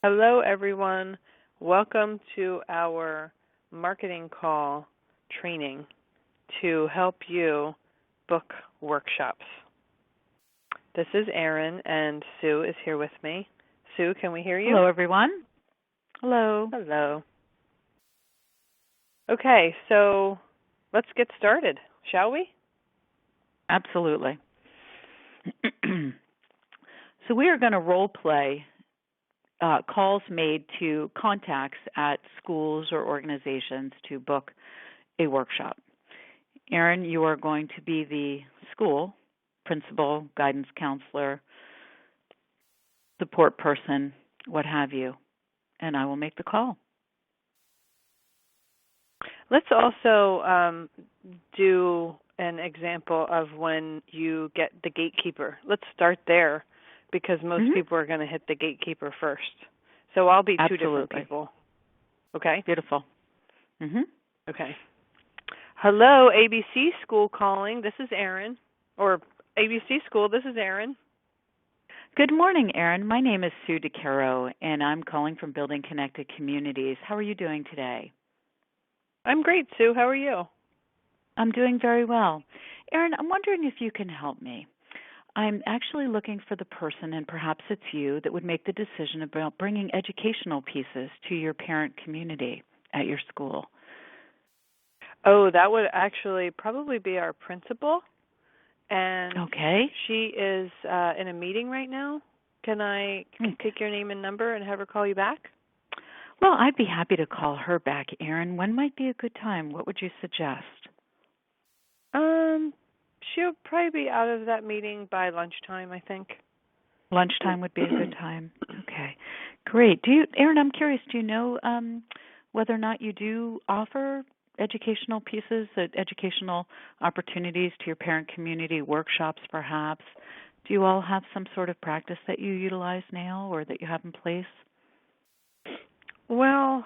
Hello, everyone. Welcome to our marketing call training to help you book workshops. This is Erin, and Sue is here with me. Sue, can we hear you? Hello, everyone. Hello. Hello. Okay, so let's get started, shall we? Absolutely. So we are going to role play calls made to contacts at schools or organizations to book a workshop. Erin, you are going to be the school principal, guidance counselor, support person, what have you, and I will make the call. Let's also do an example of when you get the gatekeeper. Let's start there because most people are going to hit the gatekeeper first. So I'll be two different people. Okay? Beautiful. Okay. Hello, ABC School calling. This is Erin. Or ABC School, this is Erin. Good morning, Erin. My name is Sue DeCaro, and I'm calling from Building Connected Communities. How are you doing today? I'm great, Sue. How are you? I'm doing very well. Erin, I'm wondering if you can help me. I'm actually looking for the person, and perhaps it's you, that would make the decision about bringing educational pieces to your parent community at your school. Oh, that would actually probably be our principal. And she is in a meeting right now. Can I take your name and number and have her call you back? Well, I'd be happy to call her back, Erin. When might be a good time? What would you suggest? She'll probably be out of that meeting by lunchtime, I think. Lunchtime would be a good time. Okay, great. Erin, I'm curious, do you know whether or not you do offer educational pieces, educational opportunities to your parent community, workshops perhaps? Do you all have some sort of practice that you utilize now or that you have in place? Well,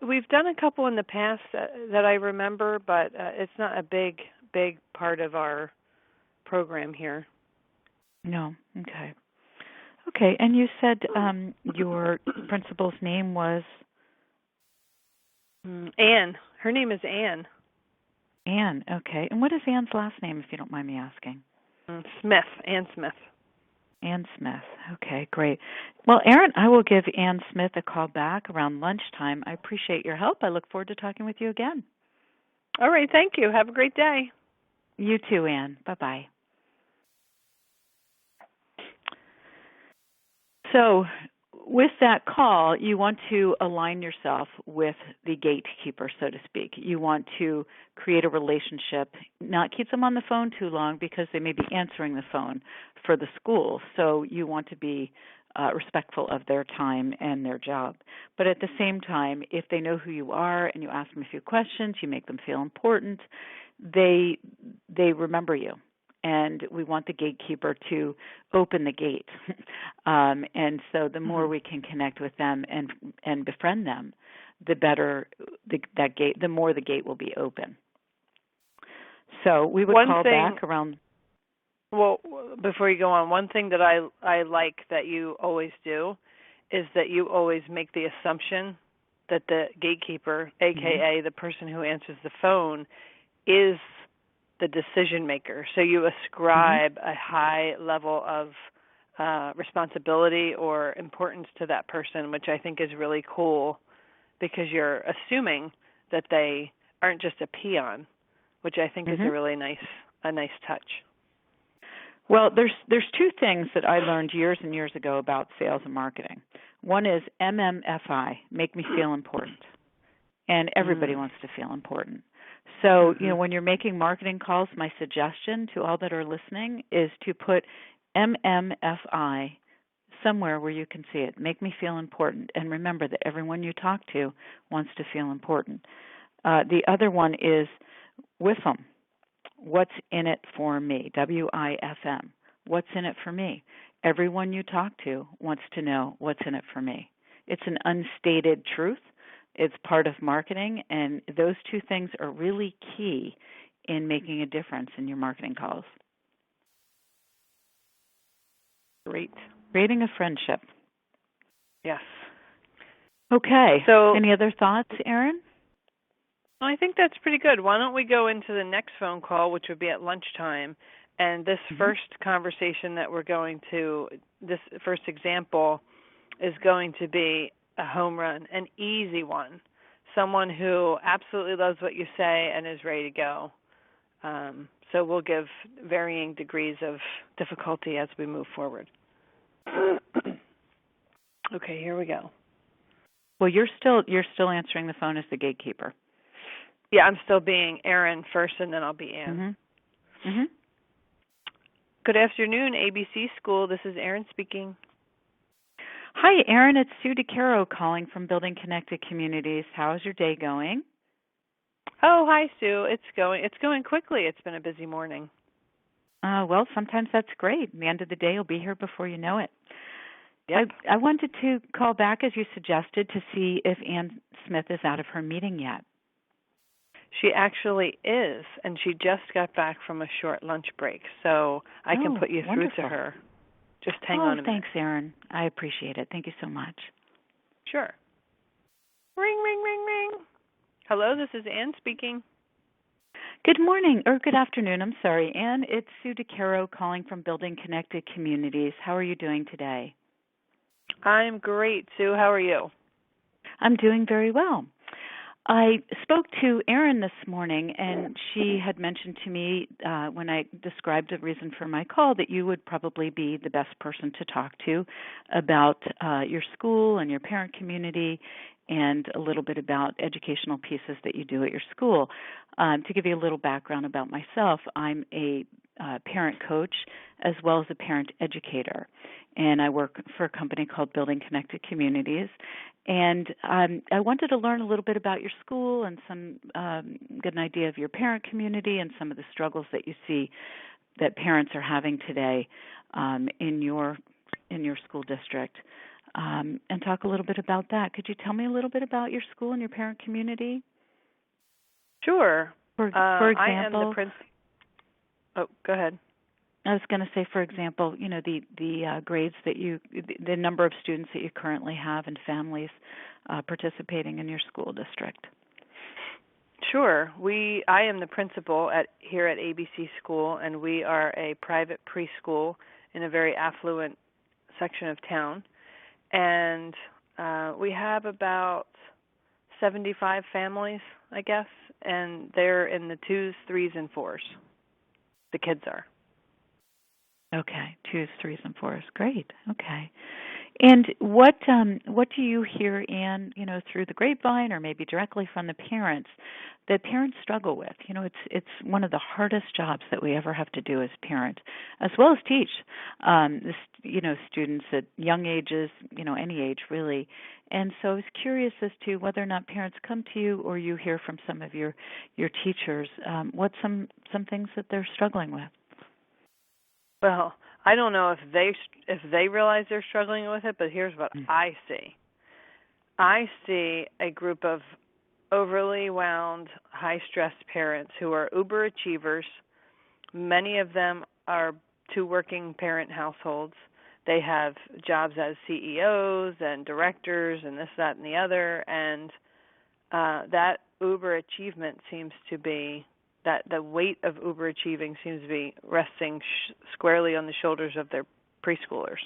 we've done a couple in the past that I remember, but it's not a big part of our program here. No, okay. Okay, and you said your principal's name was? Anne. Her name is Anne. Anne, okay. And what is Anne's last name, if you don't mind me asking? Smith, Anne Smith. Anne Smith. Okay, great. Well, Erin, I will give Anne Smith a call back around lunchtime. I appreciate your help. I look forward to talking with you again. All right, thank you. Have a great day. You too, Anne. Bye-bye. So with that call, you want to align yourself with the gatekeeper, so to speak. You want to create a relationship, not keep them on the phone too long because they may be answering the phone for the school. So you want to be respectful of their time and their job. But at the same time, if they know who you are and you ask them a few questions, you make them feel important, they remember you. And we want the gatekeeper to open the gate. And so the more we can connect with them and befriend them, the better that gate, the more the gate will be open. So we would call back around. Well, before you go on, one thing that I like that you always do is that you always make the assumption that the gatekeeper, a.k.a. the person who answers the phone, is the decision maker. So you ascribe a high level of responsibility or importance to that person, which I think is really cool because you're assuming that they aren't just a peon, which I think is a really nice touch. Well, there's two things that I learned years and years ago about sales and marketing. One is MMFI, make me feel important. And everybody wants to feel important. So, when you're making marketing calls, my suggestion to all that are listening is to put MMFI somewhere where you can see it. Make me feel important. And remember that everyone you talk to wants to feel important. The other one is WIFM. What's in it for me? WIFM. What's in it for me? Everyone you talk to wants to know what's in it for me. It's an unstated truth. It's part of marketing, and those two things are really key in making a difference in your marketing calls. Great. Creating a friendship. Yes. Okay. So Any other thoughts, Erin? I think that's pretty good. Why don't we go into the next phone call, which would be at lunchtime, and this Mm-hmm. first conversation that we're going to, this first example is going to be a home run, an easy one. Someone who absolutely loves what you say and is ready to go. So we'll give varying degrees of difficulty as we move forward. Okay, here we go. Well, you're still answering the phone as the gatekeeper. Yeah, I'm still being Erin first, and then I'll be Ann. Mm-hmm. Mm-hmm. Good afternoon, ABC School. This is Erin speaking. Hi, Erin. It's Sue DeCaro calling from Building Connected Communities. How is your day going? Oh, hi, Sue. It's going quickly. It's been a busy morning. Well, sometimes that's great. The end of the day will be here before you know it. Yep. I wanted to call back, as you suggested, to see if Ann Smith is out of her meeting yet. She actually is, and she just got back from a short lunch break, so I can put you wonderful. through to her. Just hang on a minute. Thanks, Erin. I appreciate it. Thank you so much. Sure. Ring, ring, ring, ring. Hello, this is Ann speaking. Good morning, or good afternoon. I'm sorry, Ann. It's Sue DeCaro calling from Building Connected Communities. How are you doing today? I'm great, Sue. How are you? I'm doing very well. I spoke to Erin this morning, and she had mentioned to me when I described the reason for my call that you would probably be the best person to talk to about your school and your parent community and a little bit about educational pieces that you do at your school. To give you a little background about myself, I'm a parent coach as well as a parent educator, and I work for a company called Building Connected Communities. And I wanted to learn a little bit about your school and get an idea of your parent community and some of the struggles that you see that parents are having today in your school district, and talk a little bit about that. Could you tell me a little bit about your school and your parent community? Sure. For example, I am the principal. Oh, go ahead. I was going to say, for example, the grades that the number of students that you currently have and families participating in your school district. Sure. I am the principal here at ABC School, and we are a private preschool in a very affluent section of town. And we have about 75 families, I guess, and they're in the 2s, 3s, and 4s. The kids are. Okay, 2s, 3s, and 4s. Great. Okay. And what do you hear, Ann, through the grapevine or maybe directly from the parents that parents struggle with? It's one of the hardest jobs that we ever have to do as parents, as well as teach students at young ages, any age really. And so I was curious as to whether or not parents come to you or you hear from some of your teachers what some things that they're struggling with. Well, I don't know if they realize they're struggling with it, but here's what I see. I see a group of overly wound, high-stressed parents who are uber achievers. Many of them are two-working parent households. They have jobs as CEOs and directors and this, that, and the other, and that uber achievement seems to be that the weight of uber achieving seems to be resting squarely on the shoulders of their preschoolers.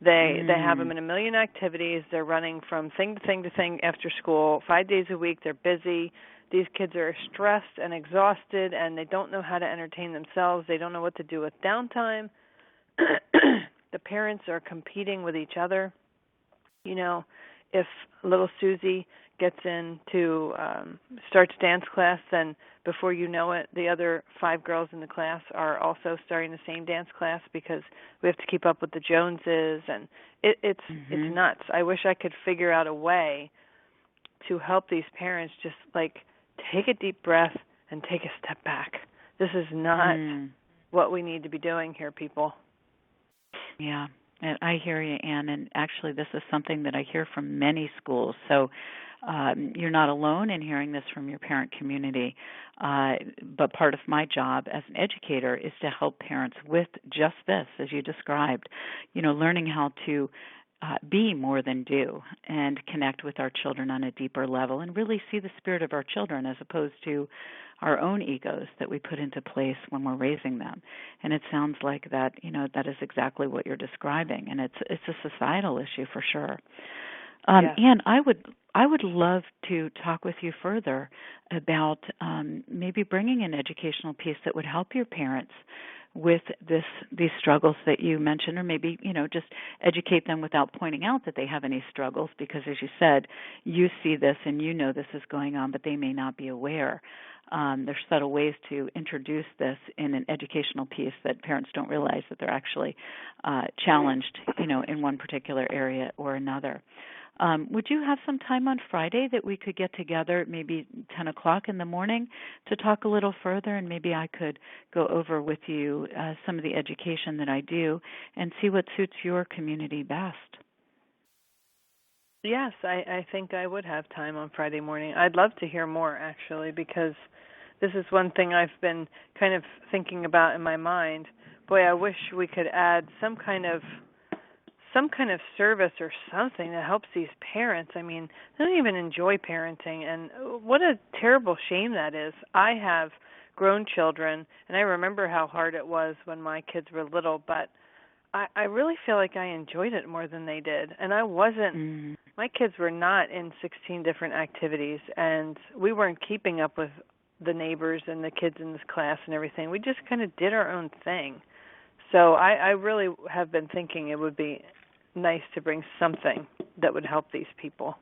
They have them in a million activities. They're running from thing to thing to thing after school, 5 days a week. They're busy. These kids are stressed and exhausted, and they don't know how to entertain themselves. They don't know what to do with downtime. The parents are competing with each other. If little Susie gets into starts dance class, then before you know it, the other 5 girls in the class are also starting the same dance class because we have to keep up with the Joneses, and it's nuts. I wish I could figure out a way to help these parents just take a deep breath and take a step back. This is not what we need to be doing here, people. Yeah. And I hear you, Ann, and actually this is something that I hear from many schools. So you're not alone in hearing this from your parent community. But part of my job as an educator is to help parents with just this, as you described, learning how to be more than do and connect with our children on a deeper level and really see the spirit of our children as opposed to our own egos that we put into place when we're raising them. And it sounds like that, that is exactly what you're describing, and it's a societal issue for sure. Anne, I would love to talk with you further about maybe bringing an educational piece that would help your parents with these struggles that you mentioned, or maybe, just educate them without pointing out that they have any struggles, because as you said, you see this and you know this is going on, but they may not be aware. There's subtle ways to introduce this in an educational piece that parents don't realize that they're actually challenged, in one particular area or another. Would you have some time on Friday that we could get together, maybe 10 o'clock in the morning, to talk a little further, and maybe I could go over with you some of the education that I do and see what suits your community best? Yes, I think I would have time on Friday morning. I'd love to hear more, actually, because this is one thing I've been kind of thinking about in my mind. Boy, I wish we could add some kind of service or something that helps these parents. I mean, they don't even enjoy parenting, and what a terrible shame that is. I have grown children, and I remember how hard it was when my kids were little, but I really feel like I enjoyed it more than they did. And I wasn't, my kids were not in 16 different activities, and we weren't keeping up with the neighbors and the kids in this class and everything. We just kind of did our own thing. So I really have been thinking it would be nice to bring something that would help these people.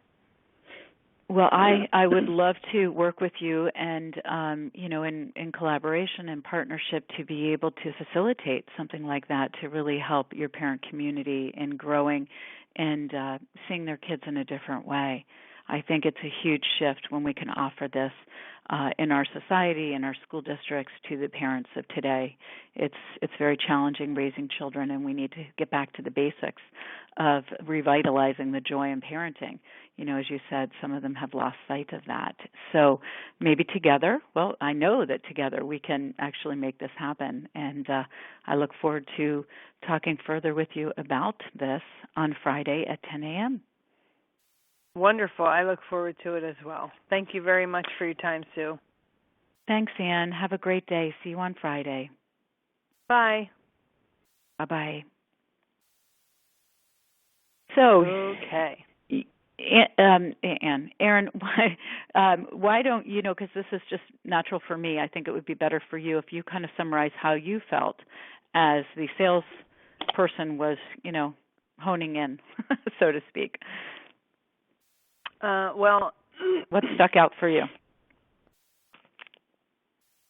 Well, I would love to work with you and, in collaboration and partnership to be able to facilitate something like that to really help your parent community in growing and seeing their kids in a different way. I think it's a huge shift when we can offer this in our society, in our school districts, to the parents of today. It's very challenging raising children, and we need to get back to the basics of revitalizing the joy in parenting. As you said, some of them have lost sight of that. So maybe together, well, I know that together we can actually make this happen, and I look forward to talking further with you about this on Friday at 10 a.m. Wonderful. I look forward to it as well. Thank you very much for your time, Sue. Thanks, Anne. Have a great day. See you on Friday. Bye. Bye-bye. So, okay. Anne, Erin, why don't you because this is just natural for me. I think it would be better for you if you kind of summarize how you felt as the salesperson was, honing in, so to speak. Well, what stuck out for you?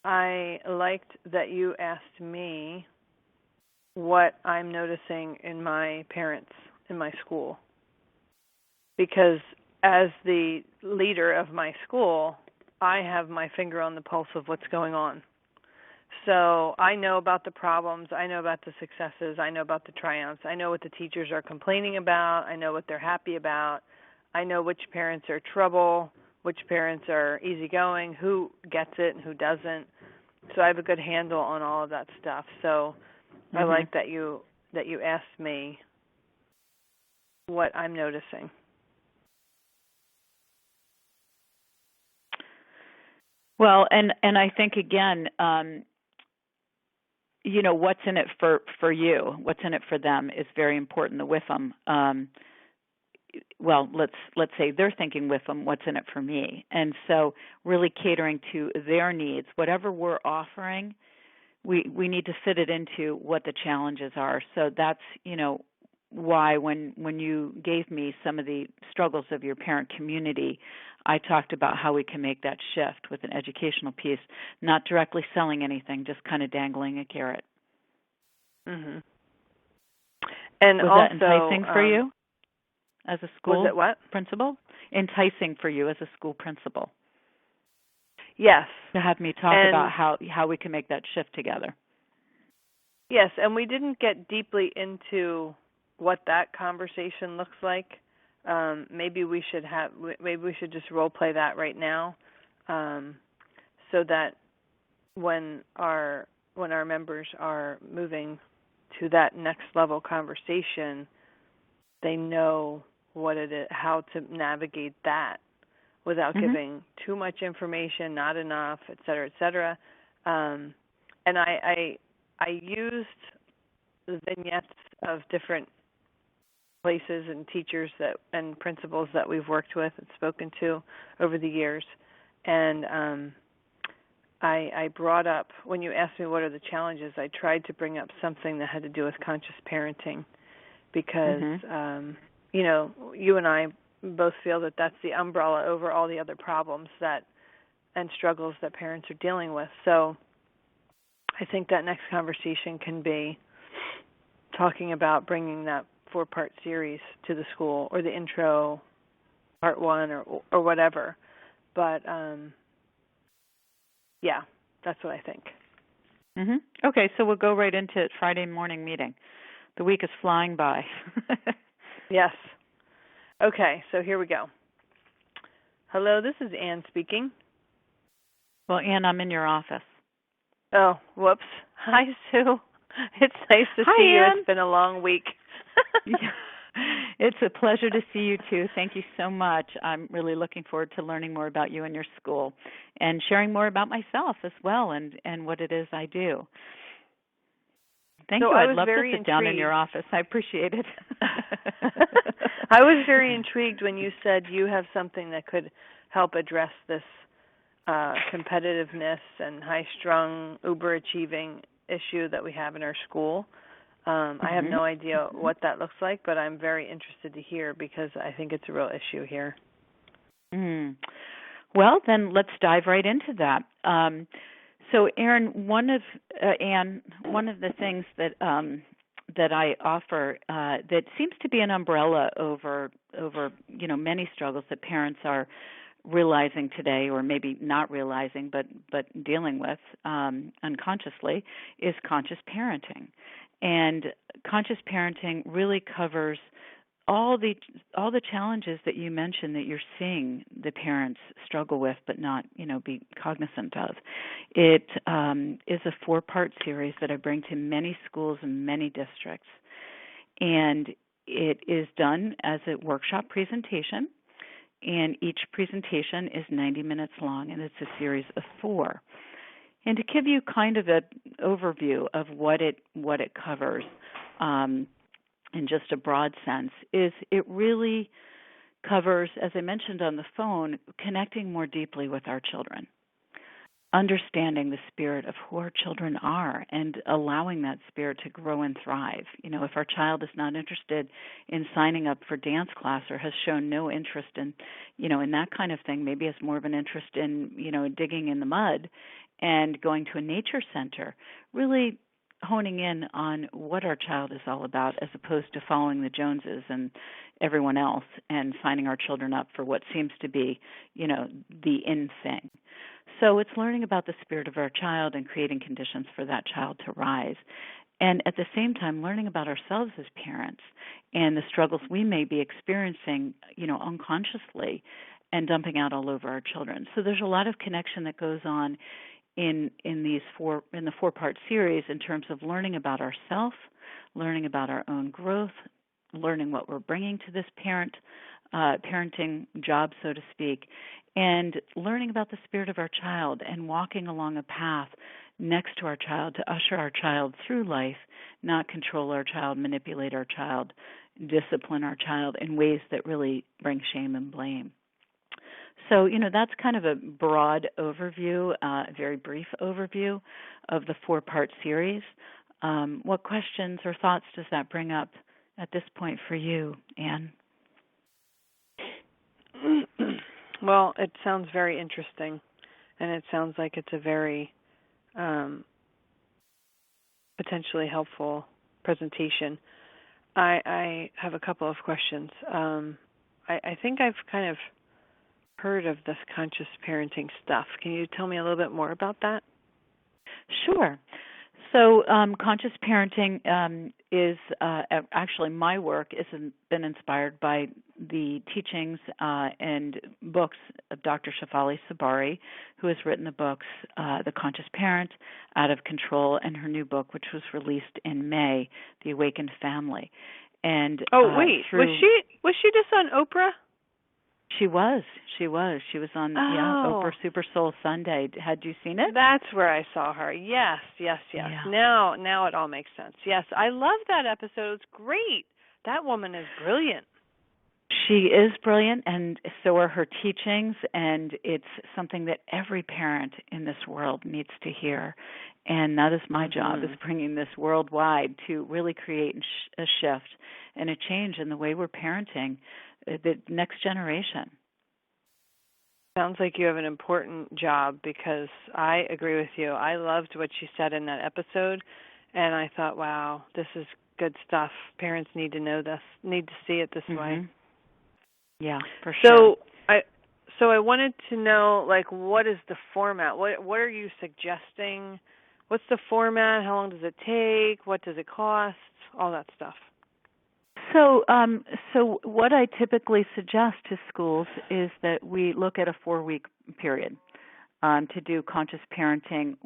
I liked that you asked me what I'm noticing in my parents in my school. Because as the leader of my school, I have my finger on the pulse of what's going on. So I know about the problems, I know about the successes, I know about the triumphs, I know what the teachers are complaining about, I know what they're happy about, I know which parents are trouble, which parents are easygoing, who gets it and who doesn't. So I have a good handle on all of that stuff. So I like that you asked me what I'm noticing. Well, and I think again, what's in it for you, what's in it for them is very important with them. Well, let's say they're thinking with them, what's in it for me? And so really catering to their needs, whatever we're offering, we need to fit it into what the challenges are. So that's, why when you gave me some of the struggles of your parent community, I talked about how we can make that shift with an educational piece, not directly selling anything, just kind of dangling a carrot. Mm-hmm. And was also, that enticing for you as a school was it what? principal? Enticing for you as a school principal. Yes. To have me talk about how we can make that shift together. Yes, and we didn't get deeply into what that conversation looks like. Maybe we should just role play that right now, so that when our members are moving to that next level conversation, they know what it is, how to navigate that without giving too much information, not enough, et cetera, et cetera. And I used the vignettes of different places and teachers and principals that we've worked with and spoken to over the years. And I brought up, when you asked me what are the challenges, I tried to bring up something that had to do with conscious parenting because, you and I both feel that that's the umbrella over all the other problems and struggles that parents are dealing with. So I think that next conversation can be talking about bringing that 4-part series to the school, or the intro, part 1, or whatever. But yeah, that's what I think. Okay, so we'll go right into it. Friday morning meeting. The week is flying by. Yes. Okay, so here we go. Hello, this is Ann speaking. Well, Ann, I'm in your office. Oh, whoops. Hi, Sue. It's nice to see you. It's been a long week. It's a pleasure to see you, too. Thank you so much. I'm really looking forward to learning more about you and your school and sharing more about myself as well and what it is I do. Thank you. I'd love to sit down in your office. I appreciate it. I was very intrigued when you said you have something that could help address this competitiveness and high-strung, uber-achieving issue that we have in our school. I have no idea what that looks like, but I'm very interested to hear because I think it's a real issue here. Well, then let's dive right into that. So, Erin, one of the things that I offer that seems to be an umbrella over many struggles that parents are realizing today, or maybe not realizing, but dealing with unconsciously, is conscious parenting. And conscious parenting really covers all the challenges that you mentioned that you're seeing the parents struggle with, but not be cognizant of. It is a 4-part series that I bring to many schools and many districts, and it is done as a workshop presentation. And each presentation is 90 minutes long, and it's a series of 4. And to give you kind of an overview of what it covers, in just a broad sense, is it really covers, as I mentioned on the phone, connecting more deeply with our children, understanding the spirit of who our children are and allowing that spirit to grow and thrive. If our child is not interested in signing up for dance class or has shown no interest in that kind of thing, maybe has more of an interest in, digging in the mud and going to a nature center, really honing in on what our child is all about as opposed to following the Joneses and everyone else and signing our children up for what seems to be, the in thing. So it's learning about the spirit of our child and creating conditions for that child to rise. And at the same time, learning about ourselves as parents and the struggles we may be experiencing, unconsciously and dumping out all over our children. So there's a lot of connection that goes on in the 4-part series in terms of learning about ourselves, learning about our own growth, learning what we're bringing to this parenting job, so to speak, and learning about the spirit of our child and walking along a path next to our child to usher our child through life, not control our child, manipulate our child, discipline our child in ways that really bring shame and blame. So, that's kind of a broad overview, a very brief overview of the 4-part series. What questions or thoughts does that bring up at this point for you, Ann? Well, it sounds very interesting, and it sounds like it's a very potentially helpful presentation. I have a couple of questions. I think I've kind of heard of this conscious parenting stuff. Can you tell me a little bit more about that? Sure. So conscious parenting is actually my work has been inspired by the teachings and books of Dr. Shefali Sabari, who has written the books The Conscious Parent, Out of Control, and her new book, which was released in May, The Awakened Family. And oh wait, was she just on Oprah? She was on Oh, Oprah Super Soul Sunday. Had you seen it? that's where I saw her. Yes. Yeah. Now it all makes sense. Yes, I love that episode. It's great. That woman is brilliant. She is brilliant, and so are her teachings, and it's something that every parent in this world needs to hear. And that is my job, is bringing this worldwide to really create a shift and a change in the way we're parenting the next generation. Sounds like you have an important job, because I agree with you. I loved what she said in that episode, and I thought, wow, this is good stuff. Parents need to know this, need to see it this way. Yeah, for sure. So I wanted to know, like, what is the format? What are you suggesting? What's the format? How long does it take? What does it cost? All that stuff. So what I typically suggest to schools is that we look at a 4-week period to do conscious parenting,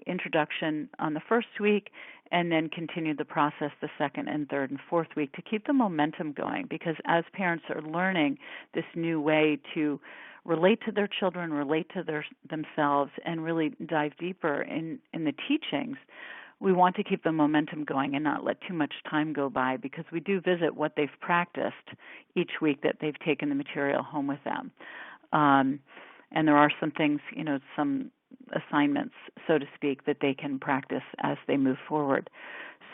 introduction on the first week, and then continue the process the second and third and fourth week to keep the momentum going. Because as parents are learning this new way to relate to their children, relate to themselves, and really dive deeper in the teachings, we want to keep the momentum going and not let too much time go by, because we do visit what they've practiced each week that they've taken the material home with them. And there are some things, some assignments, so to speak, that they can practice as they move forward.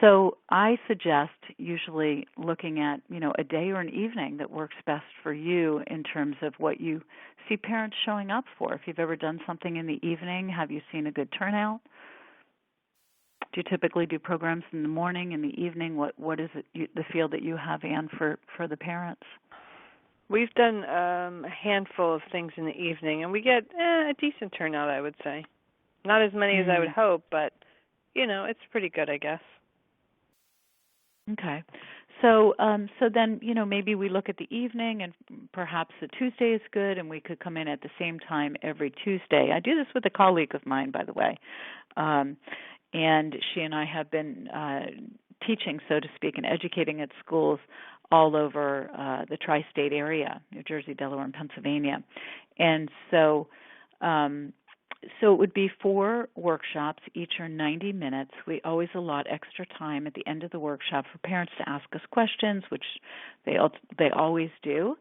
So I suggest usually looking at, a day or an evening that works best for you in terms of what you see parents showing up for. If you've ever done something in the evening, have you seen a good turnout? Do you typically do programs in the morning, in the evening? What is it, the feel that you have, Anne, for the parents? We've done a handful of things in the evening, and we get a decent turnout, I would say. Not as many as I would hope, but, it's pretty good, I guess. Okay. So then, maybe we look at the evening, and perhaps the Tuesday is good, and we could come in at the same time every Tuesday. I do this with a colleague of mine, by the way. And she and I have been teaching, so to speak, and educating at schools all over the tri-state area, New Jersey, Delaware, and Pennsylvania. And so it would be 4 workshops. Each are 90 minutes. We always allot extra time at the end of the workshop for parents to ask us questions, which they always do,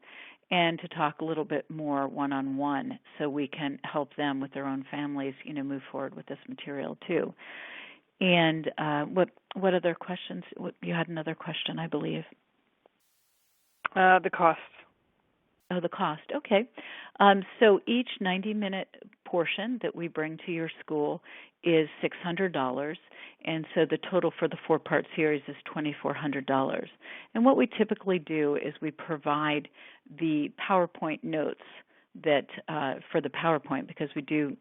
and to talk a little bit more one-on-one so we can help them with their own families, move forward with this material too. And what other questions? You had another question, I believe. The cost. Oh, the cost. Okay. So each 90-minute portion that we bring to your school is $600, and so the total for the 4-part series is $2,400. And what we typically do is we provide the PowerPoint notes that for the PowerPoint, because we do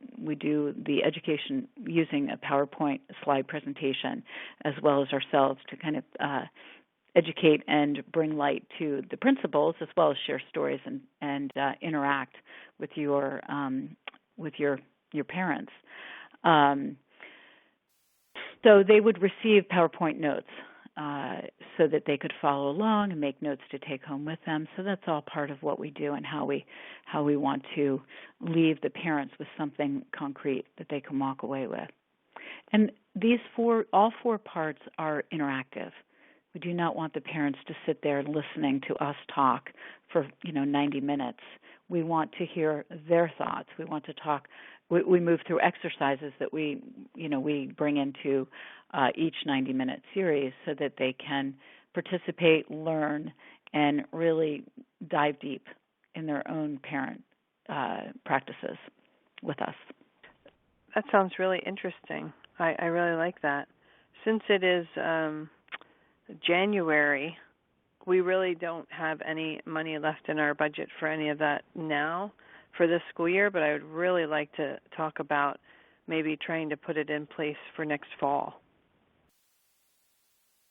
the education using a PowerPoint slide presentation, as well as ourselves to kind of educate and bring light to the principals, as well as share stories and interact with your parents. So they would receive PowerPoint notes so that they could follow along and make notes to take home with them. So that's all part of what we do and how we want to leave the parents with something concrete that they can walk away with. And all 4 parts are interactive. We do not want the parents to sit there listening to us talk for 90 minutes. We want to hear their thoughts. We want to talk. We move through exercises that we bring into each 90-minute series so that they can participate, learn, and really dive deep in their own parent practices with us. That sounds really interesting. I really like that. Since it is January, we really don't have any money left in our budget for any of that now for this school year, but I would really like to talk about maybe trying to put it in place for next fall.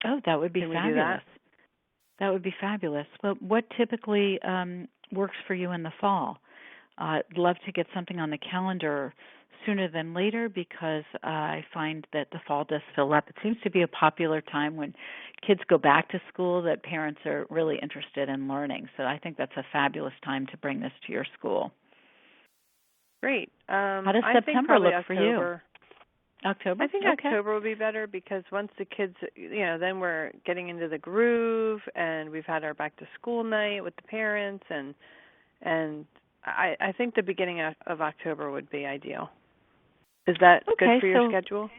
Oh, that would be Can fabulous. we do that? That would be fabulous. Well, what typically works for you in the fall? I'd love to get something on the calendar sooner than later because I find that the fall does fill up. It seems to be a popular time when kids go back to school that parents are really interested in learning. So I think that's a fabulous time to bring this to your school. Great. How does I think September probably look for October. you? October? I think okay. October will be better because once the kids, then we're getting into the groove, and we've had our back to school night with the parents, and I think the beginning of October would be ideal. Is that good for your schedule?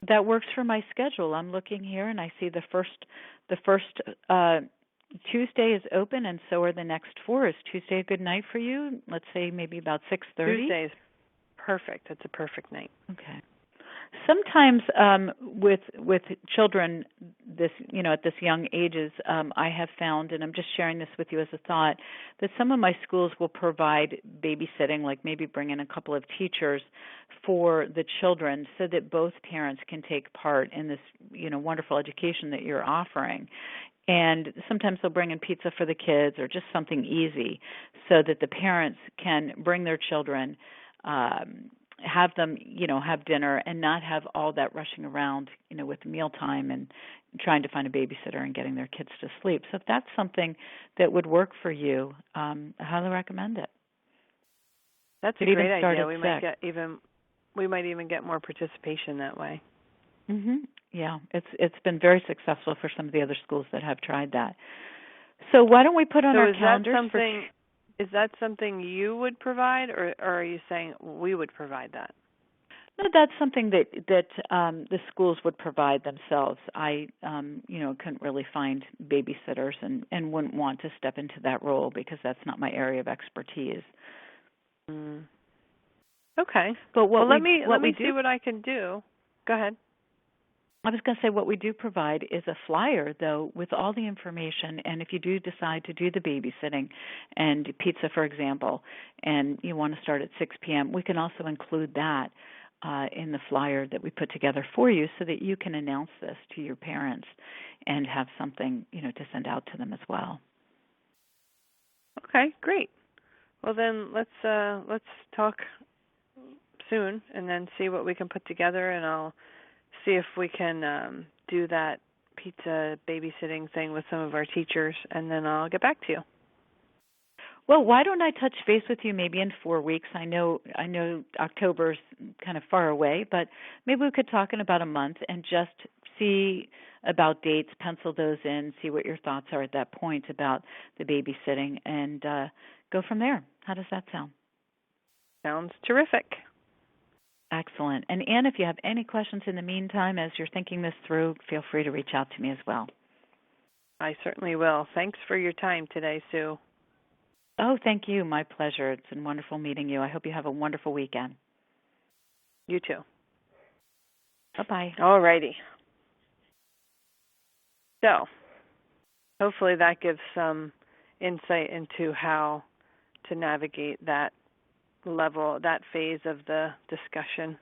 That works for my schedule. I'm looking here and I see the first Tuesday is open, and so are the next 4. Is Tuesday a good night for you? Let's say maybe about 6:30. Tuesday is perfect. It's a perfect night. Okay. Sometimes with children this at this young ages, I have found, and I'm just sharing this with you as a thought, that some of my schools will provide babysitting, like maybe bring in a couple of teachers for the children so that both parents can take part in this wonderful education that you're offering. And sometimes they'll bring in pizza for the kids or just something easy so that the parents can bring their children, have them, have dinner and not have all that rushing around, with mealtime and trying to find a babysitter and getting their kids to sleep. So if that's something that would work for you, I highly recommend it. That's a great idea. We might even get more participation that way. Mhm. Yeah, it's been very successful for some of the other schools that have tried that. So why don't we put on our calendars for... Is that something you would provide, or are you saying we would provide that? No, that's something that the schools would provide themselves. I, couldn't really find babysitters and wouldn't want to step into that role because that's not my area of expertise. Mm. Okay. But let me see what I can do. Go ahead. I was going to say what we do provide is a flyer, though, with all the information. And if you do decide to do the babysitting and pizza, for example, and you want to start at 6 p.m., we can also include that in the flyer that we put together for you so that you can announce this to your parents and have something, to send out to them as well. Okay, great. Well, then let's talk soon and then see what we can put together, and I'll see if we can do that pizza babysitting thing with some of our teachers, and then I'll get back to you. Well, why don't I touch base with you maybe in 4 weeks? I know October's kind of far away, but maybe we could talk in about a month and just see about dates, pencil those in, see what your thoughts are at that point about the babysitting, and go from there. How does that sound? Sounds terrific. Excellent. And Ann, if you have any questions in the meantime as you're thinking this through, feel free to reach out to me as well. I certainly will. Thanks for your time today, Sue. Oh, thank you. My pleasure. It's been wonderful meeting you. I hope you have a wonderful weekend. You too. Bye-bye. All righty. So, hopefully that gives some insight into how to navigate that phase of the discussion.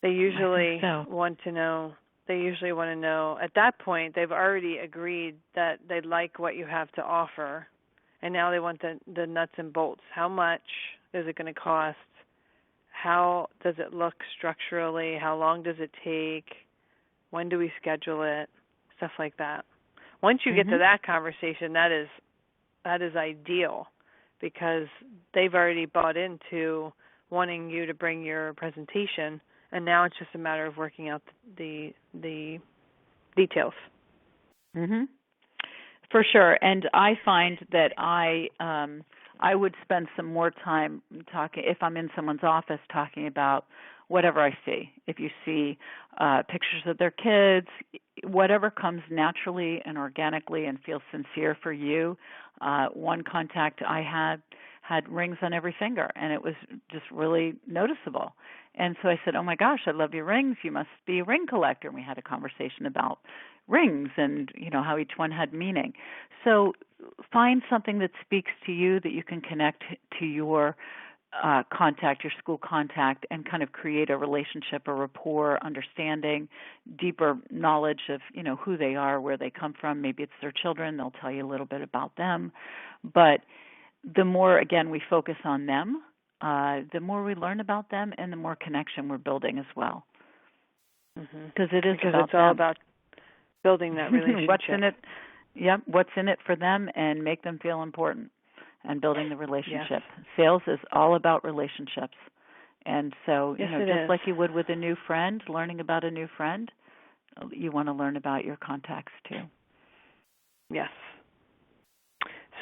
They usually want to know at that point they've already agreed that they like what you have to offer, and now they want the nuts and bolts. How much is it going to cost? How does it look structurally? How long does it take? When do we schedule it? Stuff like that. Once you get to that conversation, that is ideal, because they've already bought into wanting you to bring your presentation, and now it's just a matter of working out the details. Mhm. For sure. And I find that I would spend some more time talking, if I'm in someone's office, talking about whatever I see. If you see pictures of their kids, whatever comes naturally and organically and feels sincere for you. One contact I had rings on every finger, and it was just really noticeable. And so I said, "Oh my gosh, I love your rings. You must be a ring collector." And we had a conversation about rings and, how each one had meaning. So find something that speaks to you that you can connect to your contact, your school contact, and kind of create a relationship, a rapport, understanding, deeper knowledge of, who they are, where they come from. Maybe it's their children. They'll tell you a little bit about them. But the more, again, we focus on them, the more we learn about them and the more connection we're building as well. Because it is because about it's all them. about building that relationship. What's in it? Yep, what's in it for them, and make them feel important, and building the relationship. Yes. Sales is all about relationships. And so, yes, just like you would with a new friend, learning about a new friend, you want to learn about your contacts too. Yes.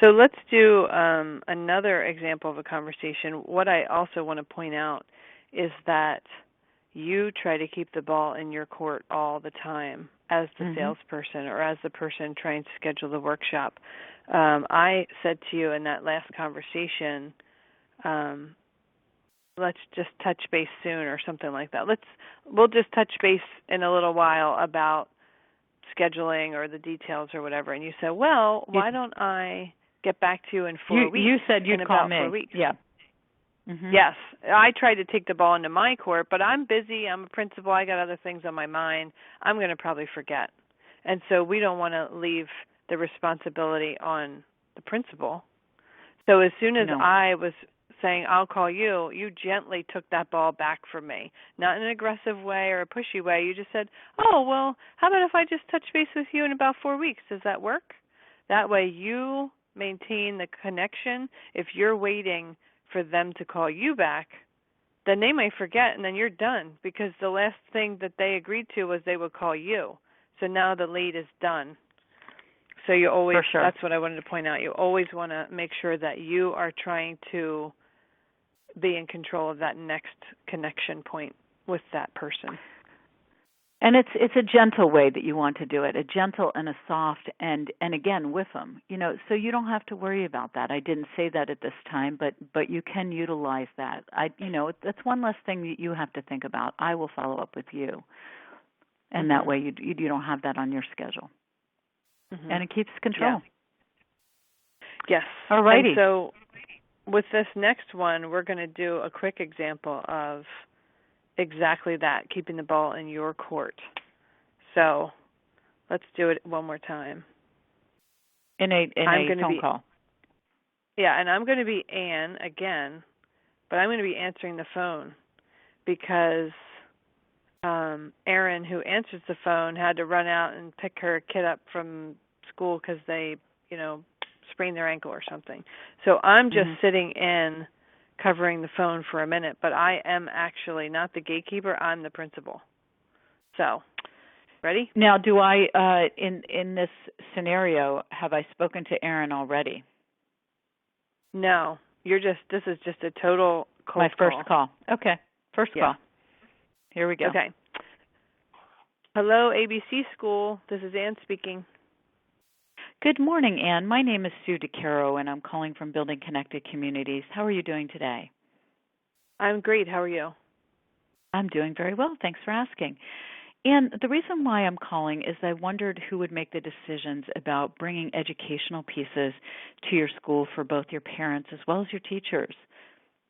So let's do another example of a conversation. What I also want to point out is that you try to keep the ball in your court all the time as the salesperson or as the person trying to schedule the workshop. I said to you in that last conversation, let's just touch base soon or something like that. We'll just touch base in a little while about scheduling or the details or whatever. And you said, well, why don't I get back to you in 4 weeks? You said you'd call me. 4 weeks. Yeah. Yes. I tried to take the ball into my court, but I'm busy. I'm a principal. I got other things on my mind. I'm going to probably forget. And so we don't want to leave the responsibility on the principal. So as soon as I was saying, I'll call you, you gently took that ball back from me. Not in an aggressive way or a pushy way. You just said, oh, well, how about if I just touch base with you in about 4 weeks? Does that work? That way you maintain the connection. If you're waiting for them to call you back, then they may forget and then you're done because the last thing that they agreed to was they would call you. So now the lead is done. So you always, for sure. That's what I wanted to point out. You always want to make sure that you are trying to be in control of that next connection point with that person. And it's a gentle way that you want to do it, a gentle and a soft, and again with them, so you don't have to worry about that. I didn't say that at this time, but you can utilize that. That's one less thing that you have to think about. I will follow up with you, and that way you don't have that on your schedule, and it keeps control. Yeah. Yes. All righty. And so with this next one, we're going to do a quick example of exactly that, keeping the ball in your court. So let's do it one more time. In a phone call. Yeah, and I'm going to be Anne again, but I'm going to be answering the phone because Erin, who answers the phone, had to run out and pick her kid up from school because they, sprained their ankle or something. So I'm just sitting in covering the phone for a minute, but I am actually not the gatekeeper. I'm the principal. So, ready? Now, do I, in this scenario, have I spoken to Erin already? No, this is just a total cold My first call. Okay, first call. Here we go. Okay. Hello, ABC School. This is Ann speaking. Good morning, Ann. My name is Sue DeCaro, and I'm calling from Building Connected Communities. How are you doing today? I'm great. How are you? I'm doing very well. Thanks for asking. And the reason why I'm calling is I wondered who would make the decisions about bringing educational pieces to your school for both your parents as well as your teachers.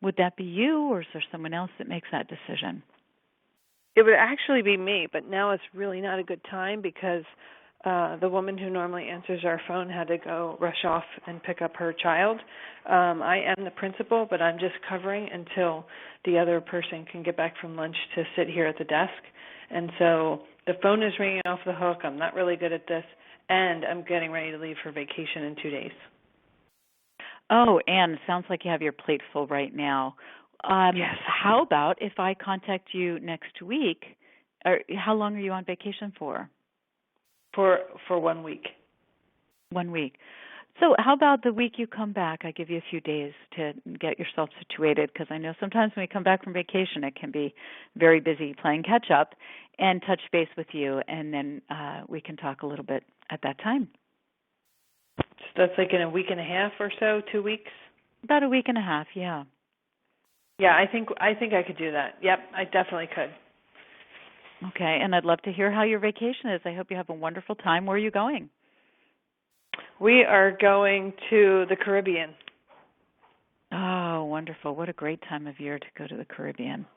Would that be you, or is there someone else that makes that decision? It would actually be me, but now it's really not a good time because the woman who normally answers our phone had to go rush off and pick up her child. I am the principal, but I'm just covering until the other person can get back from lunch to sit here at the desk. And so the phone is ringing off the hook. I'm not really good at this, and I'm getting ready to leave for vacation in 2 days. Oh, Anne, sounds like you have your plate full right now. Yes. How about if I contact you next week? Or how long are you on vacation for? For 1 week. 1 week. So how about the week you come back? I give you a few days to get yourself situated, because I know sometimes when we come back from vacation it can be very busy playing catch up, and touch base with you, and then we can talk a little bit at that time. So that's like in a week and a half or so, 2 weeks? About a week and a half, yeah. Yeah, I think I could do that. Yep, I definitely could. Okay, and I'd love to hear how your vacation is. I hope you have a wonderful time. Where are you going? We are going to the Caribbean. Oh, wonderful. What a great time of year to go to the Caribbean.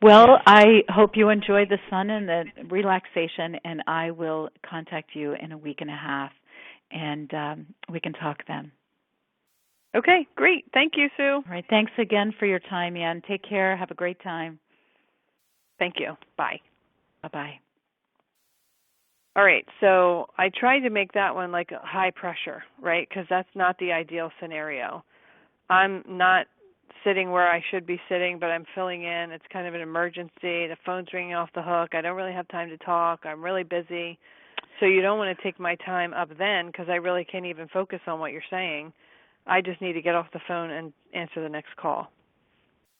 Well, I hope you enjoy the sun and the relaxation, and I will contact you in a week and a half, and we can talk then. Okay, great. Thank you, Sue. All right. Thanks again for your time, Ann. Take care. Have a great time. Thank you. Bye. Bye-bye. All right, so I tried to make that one like high pressure, right? Because that's not the ideal scenario. I'm not sitting where I should be sitting, but I'm filling in. It's kind of an emergency. The phone's ringing off the hook. I don't really have time to talk. I'm really busy. So you don't want to take my time up then because I really can't even focus on what you're saying. I just need to get off the phone and answer the next call.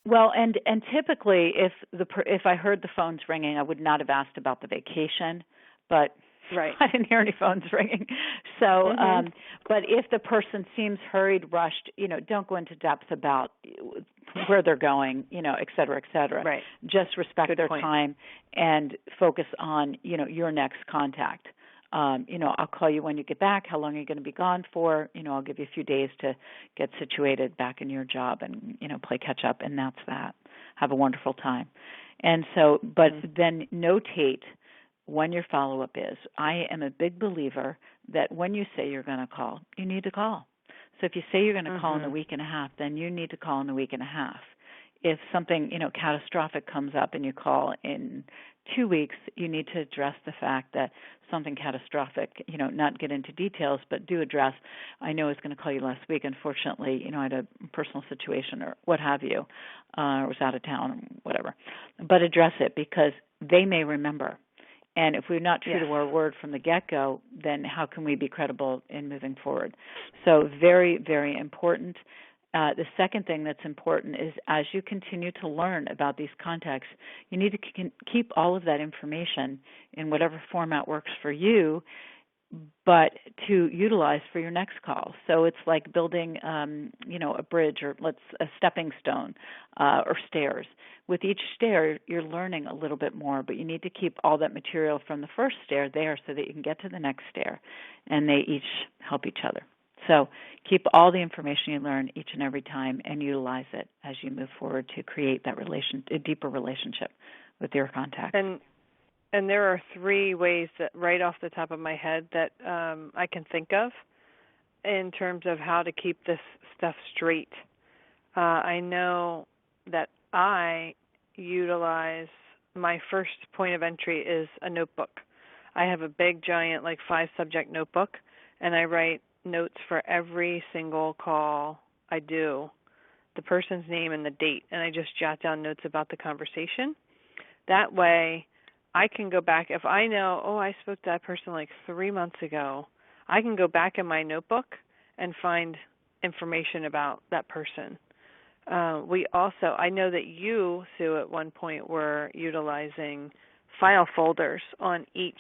Well, and typically, if I heard the phones ringing, I would not have asked about the vacation, but right. I didn't hear any phones ringing. So, but if the person seems hurried, rushed, don't go into depth about where they're going, et cetera, et cetera. Right. Just respect Good their point. time and focus on, your next contact. I'll call you when you get back. How long are you going to be gone for? I'll give you a few days to get situated back in your job and, play catch up, and that's that. Have a wonderful time. And so, but then notate when your follow-up is. I am a big believer that when you say you're going to call, you need to call. So if you say you're going to call in a week and a half, then you need to call in a week and a half. If something, catastrophic comes up and you call in 2 weeks, you need to address the fact that something catastrophic, not get into details, but do address, I know I was going to call you last week. Unfortunately, I had a personal situation or what have you, or was out of town or whatever. But address it because they may remember. And if we're not true to our word from the get-go, then how can we be credible in moving forward? So very, very important. The second thing that's important is as you continue to learn about these contacts, you need to keep all of that information in whatever format works for you, but to utilize for your next call. So it's like building, a bridge or a stepping stone or stairs. With each stair, you're learning a little bit more, but you need to keep all that material from the first stair there so that you can get to the next stair, and they each help each other. So keep all the information you learn each and every time and utilize it as you move forward to create that a deeper relationship with your contact. And there are 3 ways that right off the top of my head that I can think of in terms of how to keep this stuff straight. I know that I utilize my first point of entry is a notebook. I have a big, giant, 5-subject notebook, and I write notes for every single call I do, the person's name and the date, and I just jot down notes about the conversation. That way, I can go back. If I know, I spoke to that person 3 months ago, I can go back in my notebook and find information about that person. I know that you, Sue, at one point were utilizing file folders on each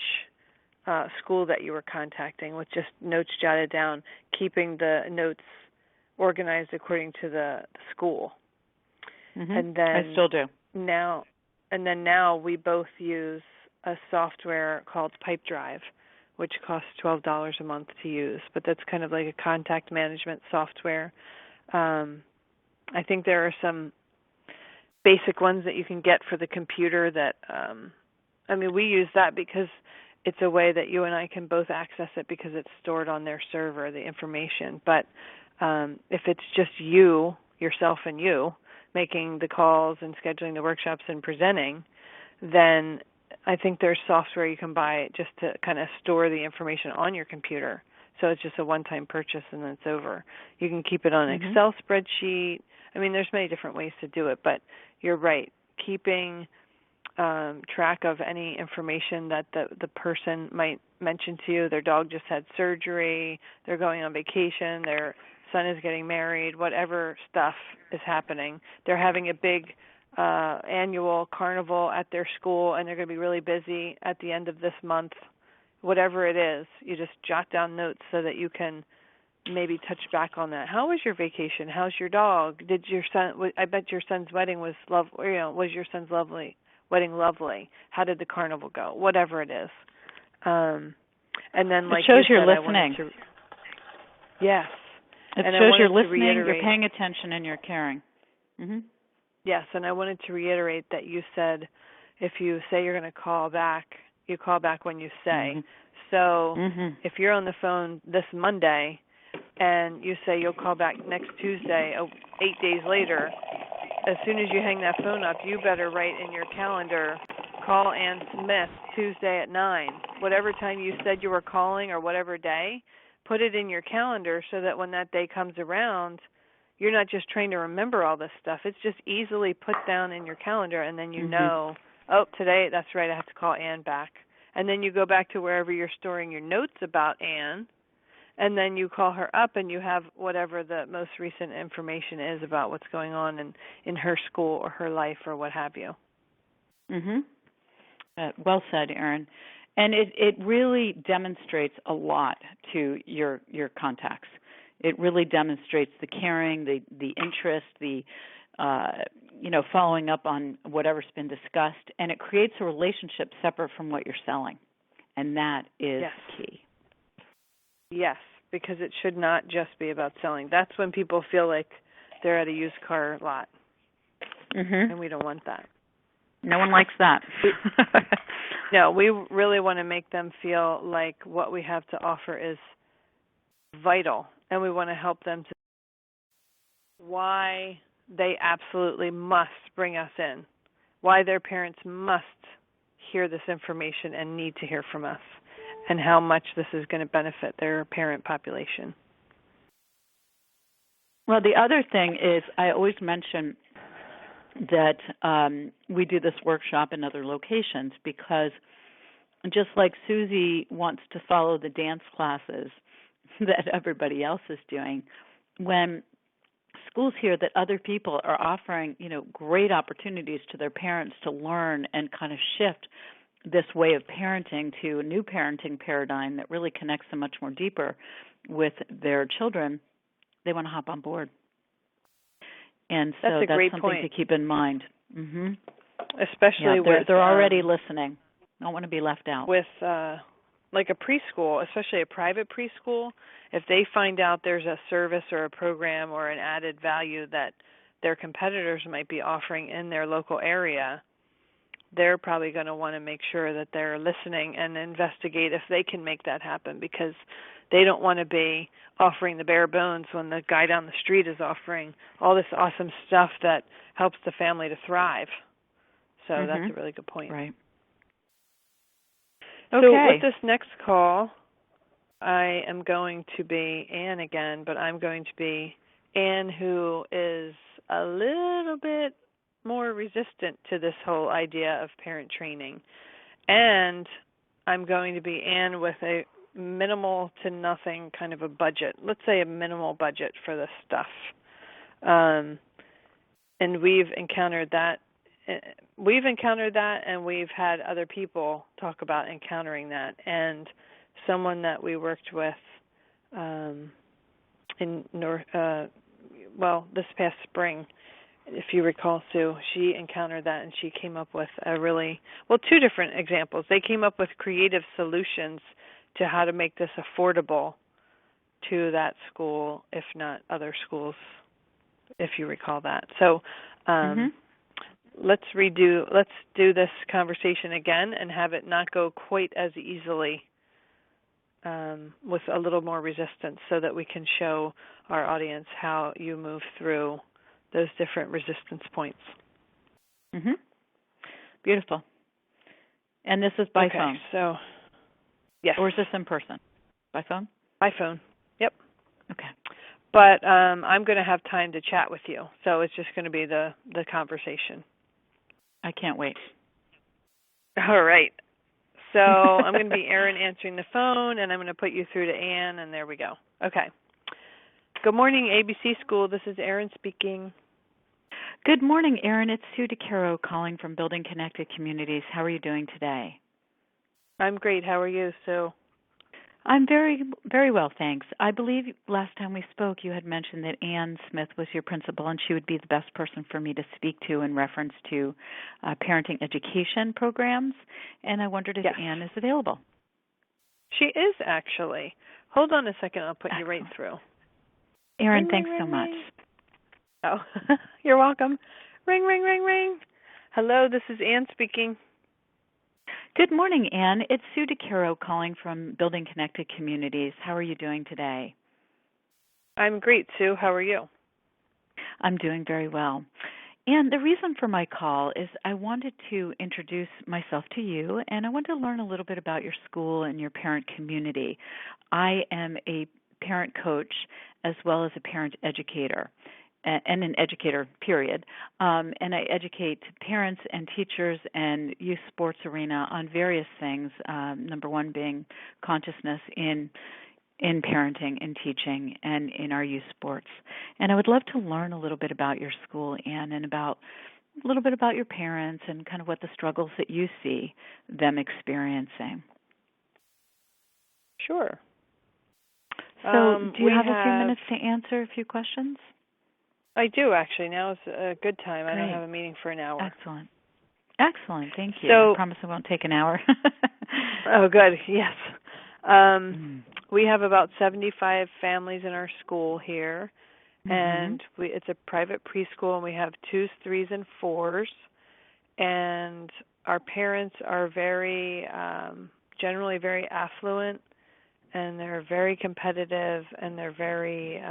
school that you were contacting with just notes jotted down, keeping the notes organized according to the school. And then I still do. Now we both use a software called PipeDrive, which costs $12 a month to use, but that's kind of like a contact management software. I think there are some basic ones that you can get for the computer that, we use that because it's a way that you and I can both access it because it's stored on their server, the information. But if it's just yourself and you, making the calls and scheduling the workshops and presenting, then I think there's software you can buy just to kind of store the information on your computer. So it's just a one-time purchase and then it's over. You can keep it on an Excel spreadsheet. There's many different ways to do it, but you're right. Keeping track of any information that the person might mention to you, their dog just had surgery, they're going on vacation, their son is getting married, whatever stuff is happening. They're having a big annual carnival at their school, and they're going to be really busy at the end of this month. Whatever it is, you just jot down notes so that you can maybe touch back on that. How was your vacation? How's your dog? Did your son? I bet your son's wedding was was your son's wedding lovely? How did the carnival go? Whatever it is, and then it shows you're listening. Yes. It shows you're listening, you're paying attention, and you're caring. Yes, and I wanted to reiterate that you said if you say you're going to call back, you call back when you say. So if you're on the phone this Monday, and you say you'll call back next Tuesday, 8 days later, as soon as you hang that phone up, you better write in your calendar, call Ann Smith Tuesday at 9. Whatever time you said you were calling or whatever day, put it in your calendar so that when that day comes around, you're not just trying to remember all this stuff. It's just easily put down in your calendar, and then you know, oh, today, that's right, I have to call Ann back. And then you go back to wherever you're storing your notes about Ann, and then you call her up and you have whatever the most recent information is about what's going on in her school or her life or what have you. Well said, Erin. And it really demonstrates a lot to your contacts. It really demonstrates the caring, the interest, the following up on whatever's been discussed, and it creates a relationship separate from what you're selling. And that is key. Yes, because it should not just be about selling. That's when people feel like they're at a used car lot, and we don't want that. No one likes that. No, we really want to make them feel like what we have to offer is vital, and we want to help them to why they absolutely must bring us in, why their parents must hear this information and need to hear from us, and how much this is going to benefit their parent population. Well, the other thing is I always mention that we do this workshop in other locations because just like Susie wants to follow the dance classes that everybody else is doing, when schools hear that other people are offering, great opportunities to their parents to learn and kind of shift this way of parenting to a new parenting paradigm that really connects them much more deeper with their children, they want to hop on board. And so that's something point to keep in mind. Especially with they're already listening. Don't want to be left out. With like a preschool, especially a private preschool, if they find out there's a service or a program or an added value that their competitors might be offering in their local area, they're probably going to want to make sure that they're listening and investigate if they can make that happen, because they don't want to be offering the bare bones when the guy down the street is offering all this awesome stuff that helps the family to thrive. So that's a really good point. Right. So with this next call, I am going to be Ann again, but I'm going to be Ann who is a little bit more resistant to this whole idea of parent training. And I'm going to be Ann with a minimal to nothing kind of a budget. Let's say a minimal budget for this stuff. And we've encountered that. And we've had other people talk about encountering that. And someone that we worked with this past spring, if you recall, Sue, she encountered that, and she came up with two different examples. They came up with creative solutions to how to make this affordable to that school, if not other schools, if you recall that. So let's do this conversation again and have it not go quite as easily with a little more resistance, so that we can show our audience how you move through those different resistance points. Beautiful. And this is by phone? So, yes. Or is this in person? By phone? By phone, yep. Okay. But I'm going to have time to chat with you, so it's just going to be the conversation. I can't wait. All right. So I'm going to be Erin answering the phone, and I'm going to put you through to Ann, and there we go. Okay. Good morning, ABC School. This is Erin speaking. Good morning, Erin. It's Sue DeCaro calling from Building Connected Communities. How are you doing today? I'm great. How are you, Sue? I'm very, very well, thanks. I believe last time we spoke you had mentioned that Ann Smith was your principal, and she would be the best person for me to speak to in reference to parenting education programs, and I wondered if Ann is available. She is, actually. Hold on a second. I'll put you right through. Erin, thanks so much. Oh, you're welcome. Ring, ring, ring, ring. Hello, this is Ann speaking. Good morning, Ann. It's Sue DeCaro calling from Building Connected Communities. How are you doing today? I'm great, Sue. How are you? I'm doing very well. And the reason for my call is I wanted to introduce myself to you, and I wanted to learn a little bit about your school and your parent community. I am a parent coach as well as a parent educator and an educator, period. And I educate parents and teachers and youth sports arena on various things, number one being consciousness in parenting and teaching and in our youth sports. And I would love to learn a little bit about your school, Anne, and about a little bit about your parents and kind of what the struggles that you see them experiencing. Sure. So do you have a few minutes to answer a few questions? I do, actually. Now is a good time. Great. I don't have a meeting for an hour. Excellent. Excellent. Thank you. So, I promise it won't take an hour. Oh, good. Yes. We have about 75 families in our school here, and it's a private preschool, and we have 2s, 3s, and 4s. And our parents are generally very affluent, and they're very competitive, and they're very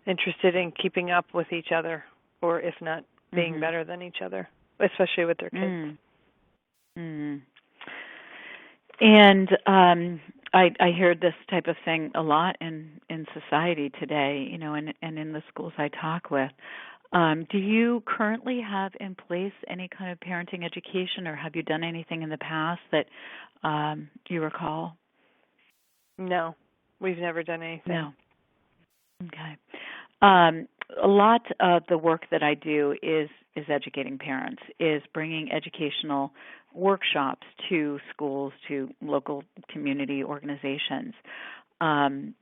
interested in keeping up with each other, or if not being better than each other, especially with their kids. And I hear this type of thing a lot in society today, and in the schools I talk with. Do you currently have in place any kind of parenting education, or have you done anything in the past that you recall? No, we've never done anything. No. Okay. A lot of the work that I do is educating parents, is bringing educational workshops to schools, to local community organizations. And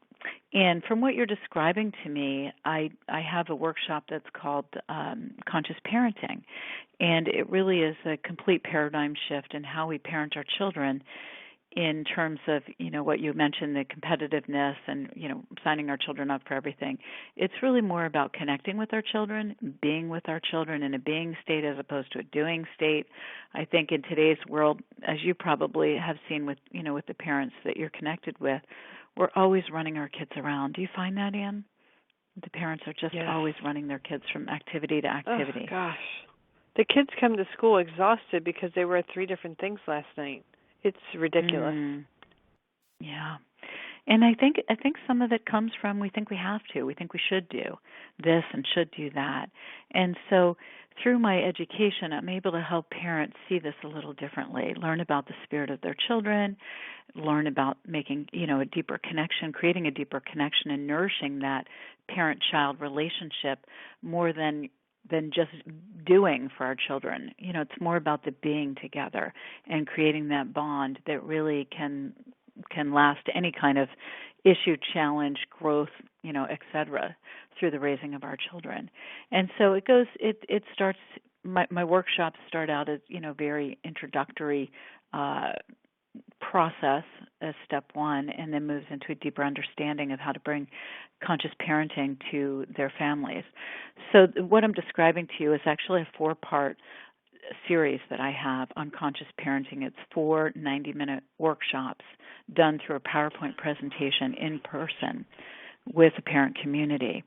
from what you're describing to me, I have a workshop that's called Conscious Parenting, and it really is a complete paradigm shift in how we parent our children in terms of, what you mentioned, the competitiveness and, signing our children up for everything. It's really more about connecting with our children, being with our children in a being state as opposed to a doing state. I think in today's world, as you probably have seen with, with the parents that you're connected with, we're always running our kids around. Do you find that, Anne? The parents are just always running their kids from activity to activity. Oh, gosh. The kids come to school exhausted because they were at 3 different things last night. It's ridiculous. Yeah. And I think some of it comes from we think we have to. We think we should do this and should do that. And so through my education, I'm able to help parents see this a little differently, learn about the spirit of their children, learn about making, a deeper connection, creating a deeper connection and nourishing that parent-child relationship more than just doing for our children. It's more about the being together and creating that bond that really can last any kind of issue, challenge, growth, et cetera, through the raising of our children. And so it starts, my workshops start out as, very introductory process as step one, and then moves into a deeper understanding of how to bring conscious parenting to their families. So what I'm describing to you is actually a 4-part series that I have on conscious parenting. It's 4 90-minute workshops done through a PowerPoint presentation in person with the parent community.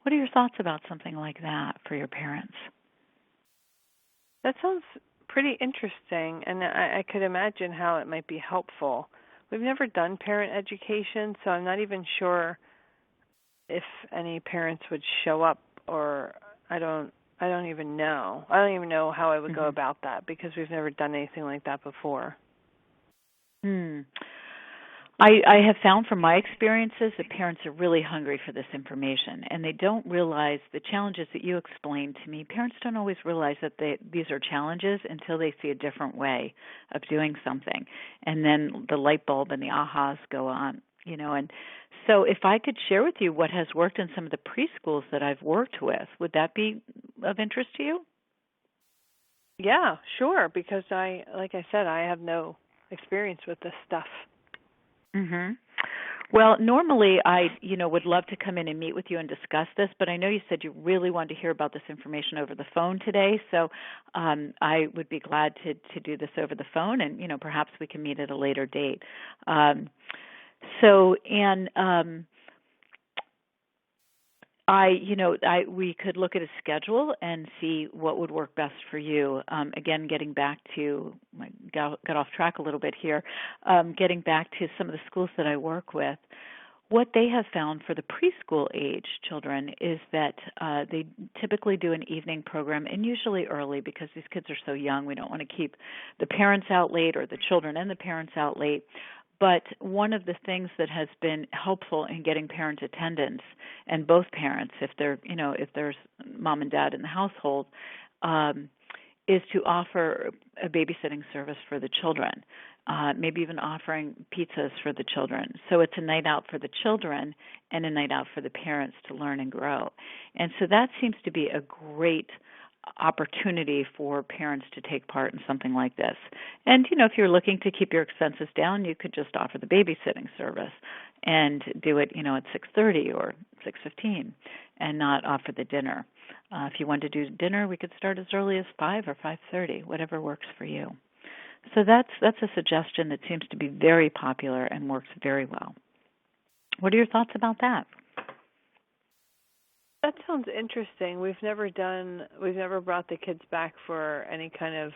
What are your thoughts about something like that for your parents? That sounds pretty interesting, and I could imagine how it might be helpful. We've never done parent education, so I'm not even sure if any parents would show up, or I don't even know. I don't even know how I would go about that because we've never done anything like that before. I have found from my experiences that parents are really hungry for this information, and they don't realize the challenges that you explained to me. Parents don't always realize that these are challenges until they see a different way of doing something, and then the light bulb and the ahas go on, and so if I could share with you what has worked in some of the preschools that I've worked with, would that be of interest to you? Yeah, sure, because like I said, I have no experience with this stuff. Well, normally I, would love to come in and meet with you and discuss this, but I know you said you really wanted to hear about this information over the phone today, so I would be glad to do this over the phone, and, perhaps we can meet at a later date. So, Anne, we could look at a schedule and see what would work best for you. Again, getting back to, I got off track a little bit here, getting back to some of the schools that I work with. What they have found for the preschool age children is that they typically do an evening program, and usually early because these kids are so young. We don't want to keep the parents out late or the children and the parents out late. But one of the things that has been helpful in getting parent attendance, and both parents, if there's mom and dad in the household, is to offer a babysitting service for the children, maybe even offering pizzas for the children. So it's a night out for the children and a night out for the parents to learn and grow. And so that seems to be a great opportunity for parents to take part in something like this. And, if you're looking to keep your expenses down, you could just offer the babysitting service and do it, at 6:30 or 6:15 and not offer the dinner. If you want to do dinner, we could start as early as 5 or 5:30, whatever works for you. So that's a suggestion that seems to be very popular and works very well. What are your thoughts about that? That sounds interesting. We've never brought the kids back for any kind of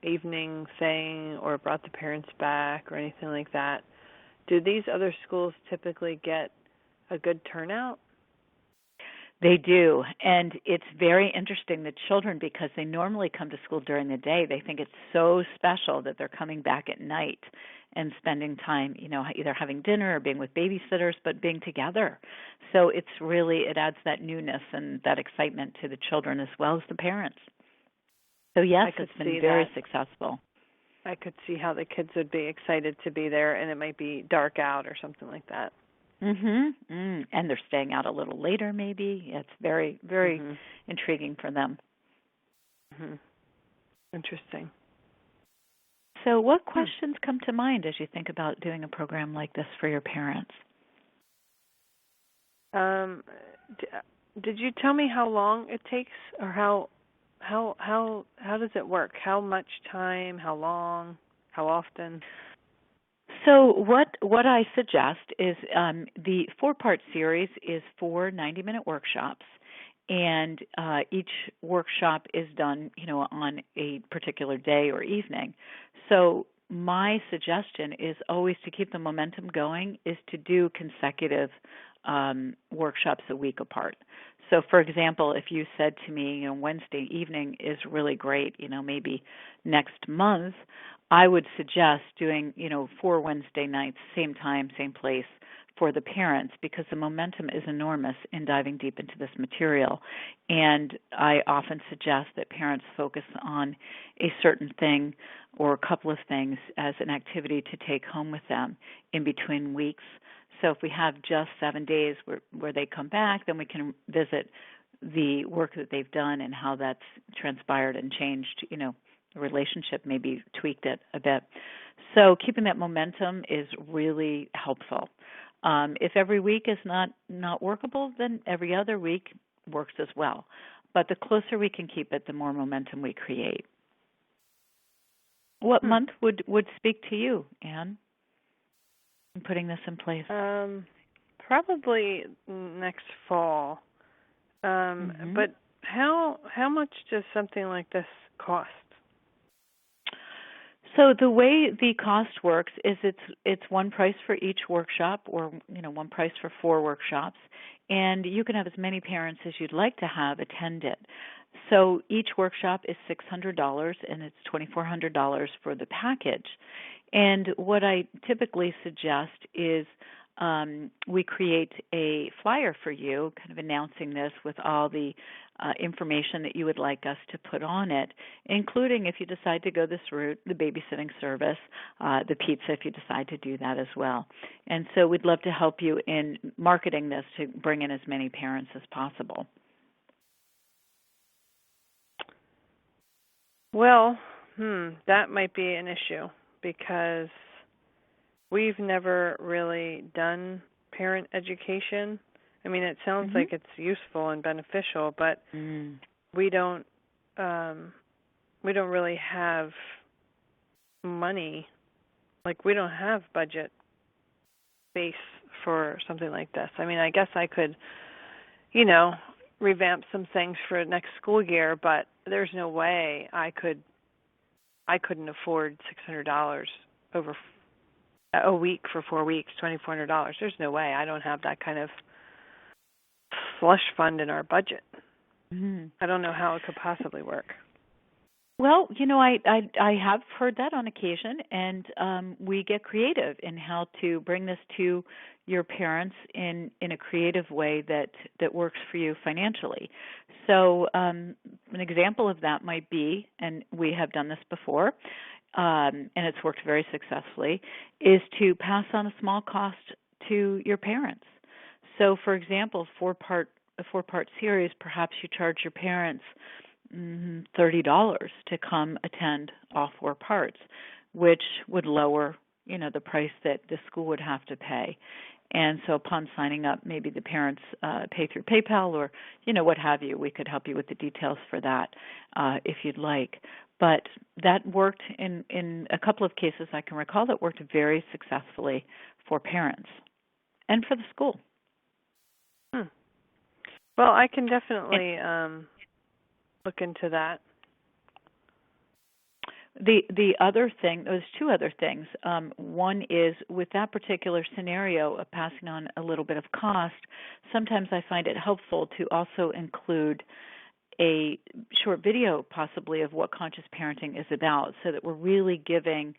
evening thing or brought the parents back or anything like that. Do these other schools typically get a good turnout? They do, and it's very interesting, the children, because they normally come to school during the day. They think it's so special that they're coming back at night and spending time, either having dinner or being with babysitters, but being together. So it adds that newness and that excitement to the children as well as the parents. So yes, it's been very successful. I could see how the kids would be excited to be there, and it might be dark out or something like that. And they're staying out a little later maybe. It's very, very intriguing for them. Interesting. So what questions come to mind as you think about doing a program like this for your parents? Did you tell me how long it takes, or how does it work? How much time? How long? How often? So what I suggest is the 4-part series is 4 90-minute workshops, and each workshop is done, on a particular day or evening. So my suggestion is always to keep the momentum going is to do consecutive workshops a week apart. So, for example, if you said to me, Wednesday evening is really great, maybe next month, I would suggest doing, 4 Wednesday nights, same time, same place for the parents, because the momentum is enormous in diving deep into this material. And I often suggest that parents focus on a certain thing or a couple of things as an activity to take home with them in between weeks. So if we have just 7 days where they come back, then we can visit the work that they've done and how that's transpired and changed, the relationship, maybe tweaked it a bit. So keeping that momentum is really helpful. If every week is not workable, then every other week works as well. But the closer we can keep it, the more momentum we create. What month would speak to you, Anne, in putting this in place? Probably next fall. But how much does something like this cost? So the way the cost works is it's one price for each workshop, or one price for 4 workshops, and you can have as many parents as you'd like to have attend it. So each workshop is $600, and it's $2,400 for the package. And what I typically suggest is we create a flyer for you, kind of announcing this with all the information that you would like us to put on it, including, if you decide to go this route, the babysitting service, the pizza if you decide to do that as well. And so we'd love to help you in marketing this to bring in as many parents as possible. Well, that might be an issue, because we've never really done parent education. I mean, it sounds like it's useful and beneficial, but we don't really have money. Like, we don't have budget space for something like this. I mean, I guess I could, you know, revamp some things for next school year, but there's no way I couldn't afford $600 over a week for 4 weeks, $2,400. There's no way. I don't have that kind of slush fund in our budget. Mm-hmm. I don't know how it could possibly work. Well, I have heard that on occasion, and we get creative in how to bring this to your parents in a creative way that works for you financially. So an example of that might be, and we have done this before, and it's worked very successfully, is to pass on a small cost to your parents. So, for example, a four-part series, perhaps you charge your parents $30 to come attend all 4 parts, which would lower, the price that the school would have to pay. And so upon signing up, maybe the parents pay through PayPal or, what have you. We could help you with the details for that if you'd like. But that worked in a couple of cases I can recall that worked very successfully for parents and for the school. Well, I can definitely look into that. The other thing, there's 2 other things. One is with that particular scenario of passing on a little bit of cost, sometimes I find it helpful to also include a short video possibly of what conscious parenting is about so that we're really giving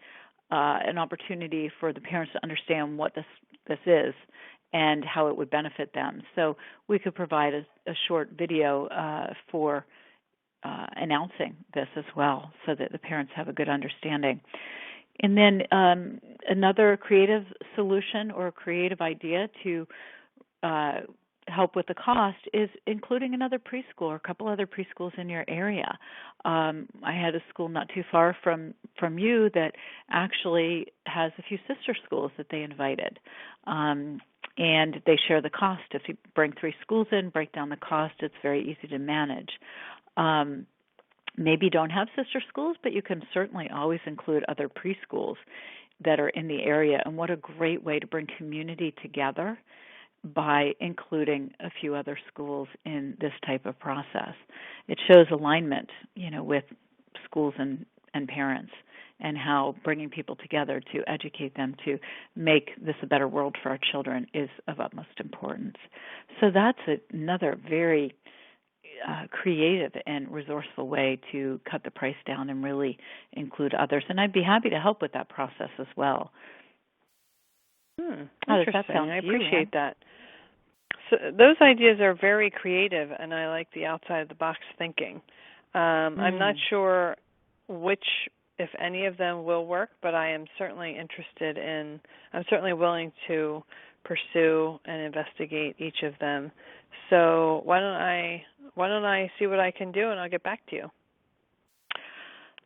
an opportunity for the parents to understand what this is and how it would benefit them. So we could provide a short video for announcing this as well so that the parents have a good understanding. And then another creative solution or creative idea to help with the cost is including another preschool or a couple other preschools in your area. I had a school not too far from you that actually has a few sister schools that they invited. And they share the cost. If you bring 3 schools in, break down the cost, it's very easy to manage. Maybe you don't have sister schools, but you can certainly always include other preschools that are in the area. And what a great way to bring community together by including a few other schools in this type of process. It shows alignment, with schools and parents and how bringing people together to educate them to make this a better world for our children is of utmost importance. So that's another very creative and resourceful way to cut the price down and really include others. And I'd be happy to help with that process as well. How does that sound to you, I appreciate that. So those ideas are very creative, and I like the outside-of-the-box thinking. I'm not sure which, if any of them will work, but I am certainly I'm certainly willing to pursue and investigate each of them. So why don't I see what I can do, and I'll get back to you.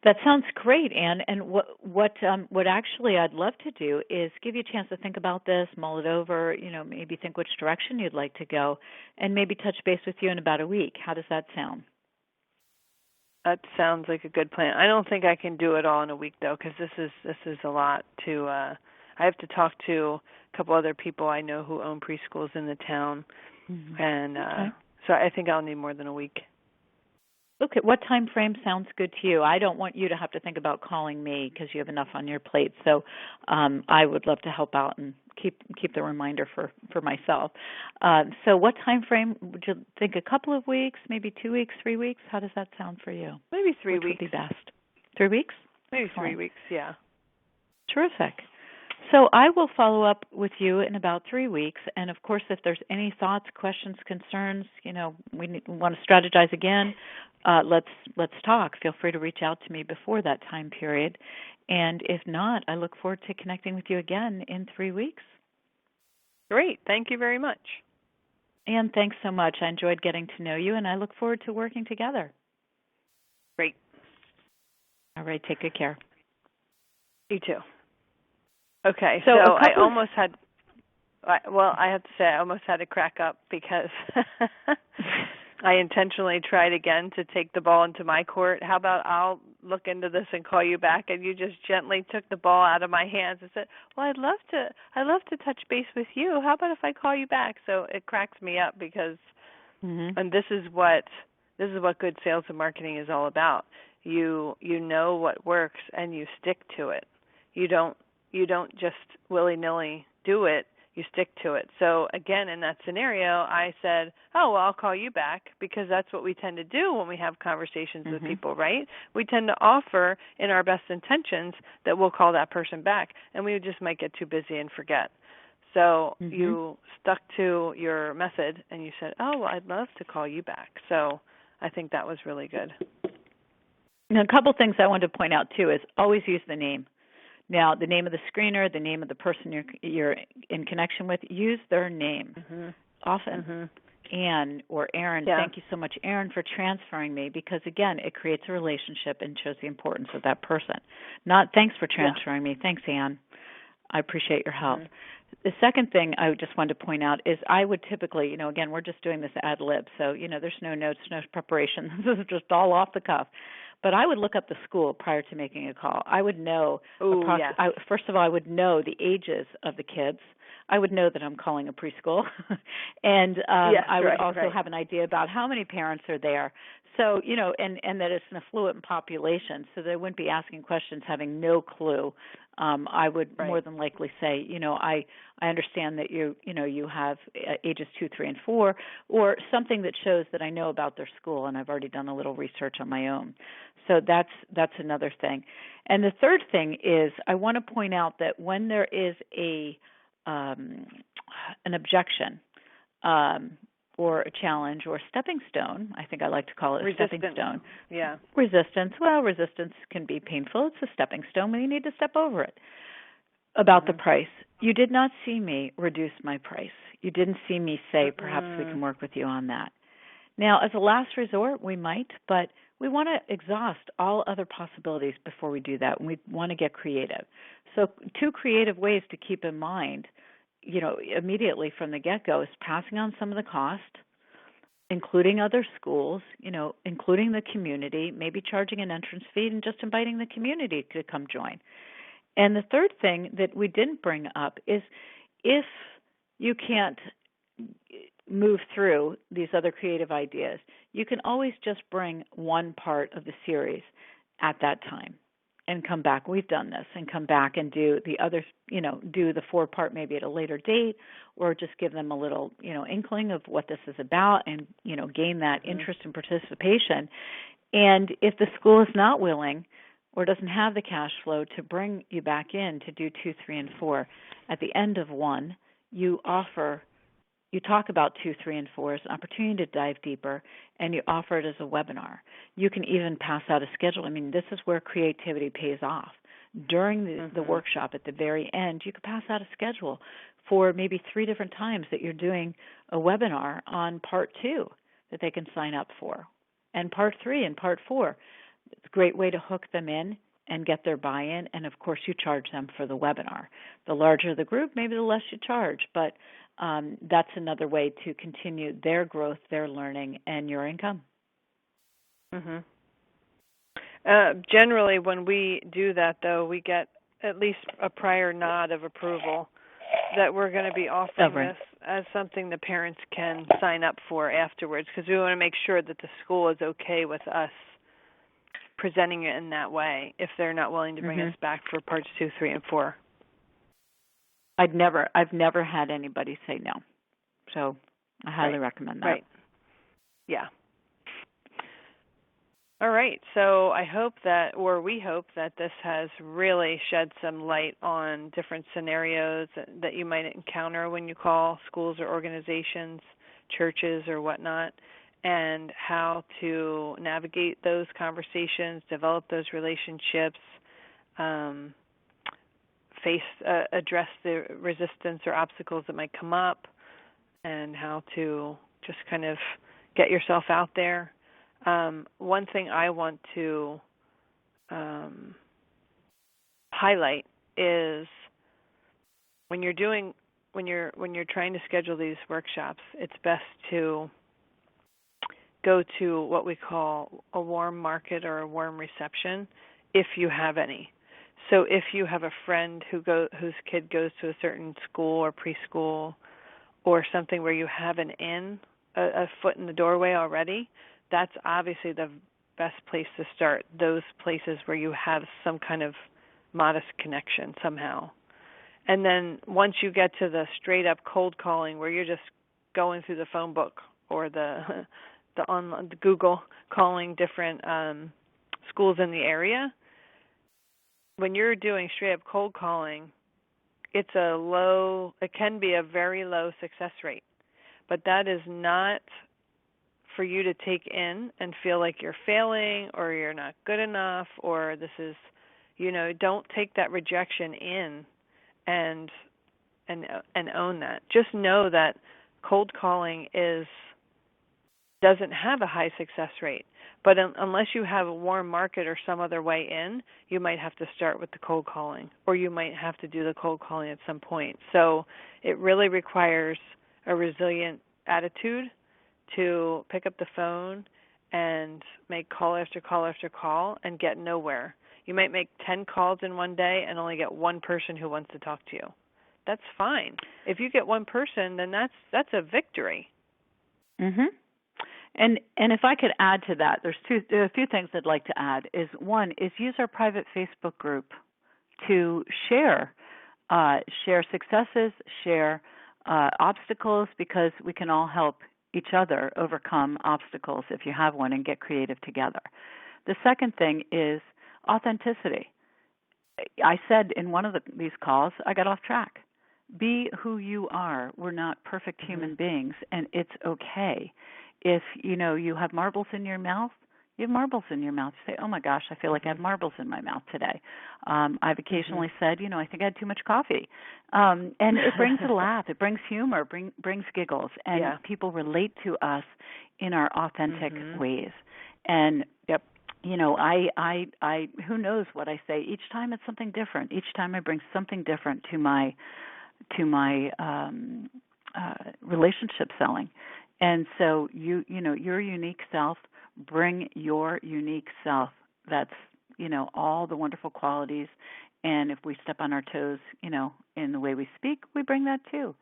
That sounds great, Anne. And what actually I'd love to do is give you a chance to think about this, mull it over, maybe think which direction you'd like to go, and maybe touch base with you in about a week. How does that sound? That sounds like a good plan. I don't think I can do it all in a week, though, because this is a lot to. I have to talk to a couple other people I know who own preschools in the town, and so I think I'll need more than a week. Okay, what time frame sounds good to you? I don't want you to have to think about calling me because you have enough on your plate. So I would love to help out and keep the reminder for myself. So what time frame would you think? A couple of weeks, maybe 2 weeks, 3 weeks? How does that sound for you? Maybe 3 Which weeks. would be best? 3 weeks? Maybe 3 weeks, yeah. Terrific. So I will follow up with you in about 3 weeks. And, of course, if there's any thoughts, questions, concerns, we want to strategize again, let's talk. Feel free to reach out to me before that time period. And if not, I look forward to connecting with you again in 3 weeks. Great. Thank you very much. Anne, thanks so much. I enjoyed getting to know you, and I look forward to working together. Great. All right. Take good care. You too. Okay, so I almost had, I have to say I almost had to crack up because I intentionally tried again to take the ball into my court. How about I'll look into this and call you back, and you just gently took the ball out of my hands and said, well, I'd love to touch base with you. How about if I call you back? So it cracks me up because And this is what good sales and marketing is all about. You know what works and you stick to it. You don't just willy-nilly do it. You stick to it. So again, in that scenario, I said, "Oh, well, I'll call you back," because that's what we tend to do when we have conversations with people, right? We tend to offer in our best intentions that we'll call that person back, and we just might get too busy and forget. So you stuck to your method and you said, "Oh, well, I'd love to call you back." So I think that was really good. Now, a couple things I wanted to point out too is always use the name. Now, the name of the screener, the name of the person you're in connection with, use their name often. Ann or Erin, thank you so much, Erin, for transferring me, because, again, it creates a relationship and shows the importance of that person. Not thanks for transferring me. Thanks, Ann. I appreciate your help. The second thing I just wanted to point out is I would typically, again, we're just doing this ad lib, so, there's no notes, no preparation. This is just all off the cuff. But I would look up the school prior to making a call. I would know, first of all, I would know the ages of the kids. I would know that I'm calling a preschool. And I would also have an idea about how many parents are there. So, and that it's an affluent population, so they wouldn't be asking questions having no clue. I would more than likely say, I understand that you have ages 2, 3, and 4, or something that shows that I know about their school, and I've already done a little research on my own. So that's another thing. And the third thing is I want to point out that when there is an objection or a challenge or a stepping stone, I think I like to call it a stepping stone. Yeah. Resistance. Well, resistance can be painful. It's a stepping stone, but you need to step over it. About the price. You did not see me reduce my price. You didn't see me say, perhaps we can work with you on that. Now, as a last resort, we might, but we want to exhaust all other possibilities before we do that, and we want to get creative. So 2 creative ways to keep in mind, immediately from the get-go is passing on some of the cost, including other schools, including the community, maybe charging an entrance fee and just inviting the community to come join. And the third thing that we didn't bring up is if you can't move through these other creative ideas, you can always just bring one part of the series at that time and come back. We've done this, and come back and do the other, do the 4-part maybe at a later date, or just give them a little, inkling of what this is about and, gain that interest and participation. And if the school is not willing or doesn't have the cash flow to bring you back in to do 2, 3, and 4, at the end of 1, you talk about 2, 3, and 4 as an opportunity to dive deeper, and you offer it as a webinar. You can even pass out a schedule. I mean, this is where creativity pays off. During the workshop at the very end, you could pass out a schedule for maybe 3 different times that you're doing a webinar on part 2 that they can sign up for, and part 3 and part 4. It's a great way to hook them in and get their buy-in, and of course you charge them for the webinar. The larger the group, maybe the less you charge, but that's another way to continue their growth, their learning, and your income. Generally, when we do that, though, we get at least a prior nod of approval that we're going to be offering this as something the parents can sign up for afterwards, because we want to make sure that the school is okay with us presenting it in that way if they're not willing to bring us back for parts 2, 3, and 4. I've never had anybody say no, so I highly recommend that. Right. Yeah. All right. So we hope that this has really shed some light on different scenarios that you might encounter when you call schools or organizations, churches or whatnot, and how to navigate those conversations, develop those relationships, address the resistance or obstacles that might come up, and how to just kind of get yourself out there. One thing I want to highlight is when you're trying to schedule these workshops, it's best to go to what we call a warm market or a warm reception, if you have any. So if you have a friend whose kid goes to a certain school or preschool or something where you have an in, a foot in the doorway already, that's obviously the best place to start, those places where you have some kind of modest connection somehow. And then once you get to the straight up cold calling where you're just going through the phone book or the online, the Google, calling different schools in the area, when you're doing straight up cold calling, it can be a very low success rate. But that is not for you to take in and feel like you're failing or you're not good enough or this is, don't take that rejection in and own that. Just know that cold calling doesn't have a high success rate. But unless you have a warm market or some other way in, you might have to start with the cold calling, or you might have to do the cold calling at some point. So it really requires a resilient attitude to pick up the phone and make call after call after call and get nowhere. You might make 10 calls in one day and only get one person who wants to talk to you. That's fine. If you get one person, then that's a victory. Mhm. And if I could add to that, there are a few things I'd like to add. One is use our private Facebook group to share successes, share obstacles, because we can all help each other overcome obstacles if you have one and get creative together. The second thing is authenticity. I said in one of these calls, I got off track. Be who you are. We're not perfect human beings, and it's okay. If you have marbles in your mouth, you have marbles in your mouth. You say, oh my gosh, I feel like I have marbles in my mouth today. I've occasionally said, I think I had too much coffee. And it brings a laugh. It brings humor, brings giggles. And people relate to us in our authentic ways. And I who knows what I say. Each time it's something different. Each time I bring something different to my relationship selling. And so your unique self, bring your unique self. That's, all the wonderful qualities. And if we step on our toes, in the way we speak, we bring that too.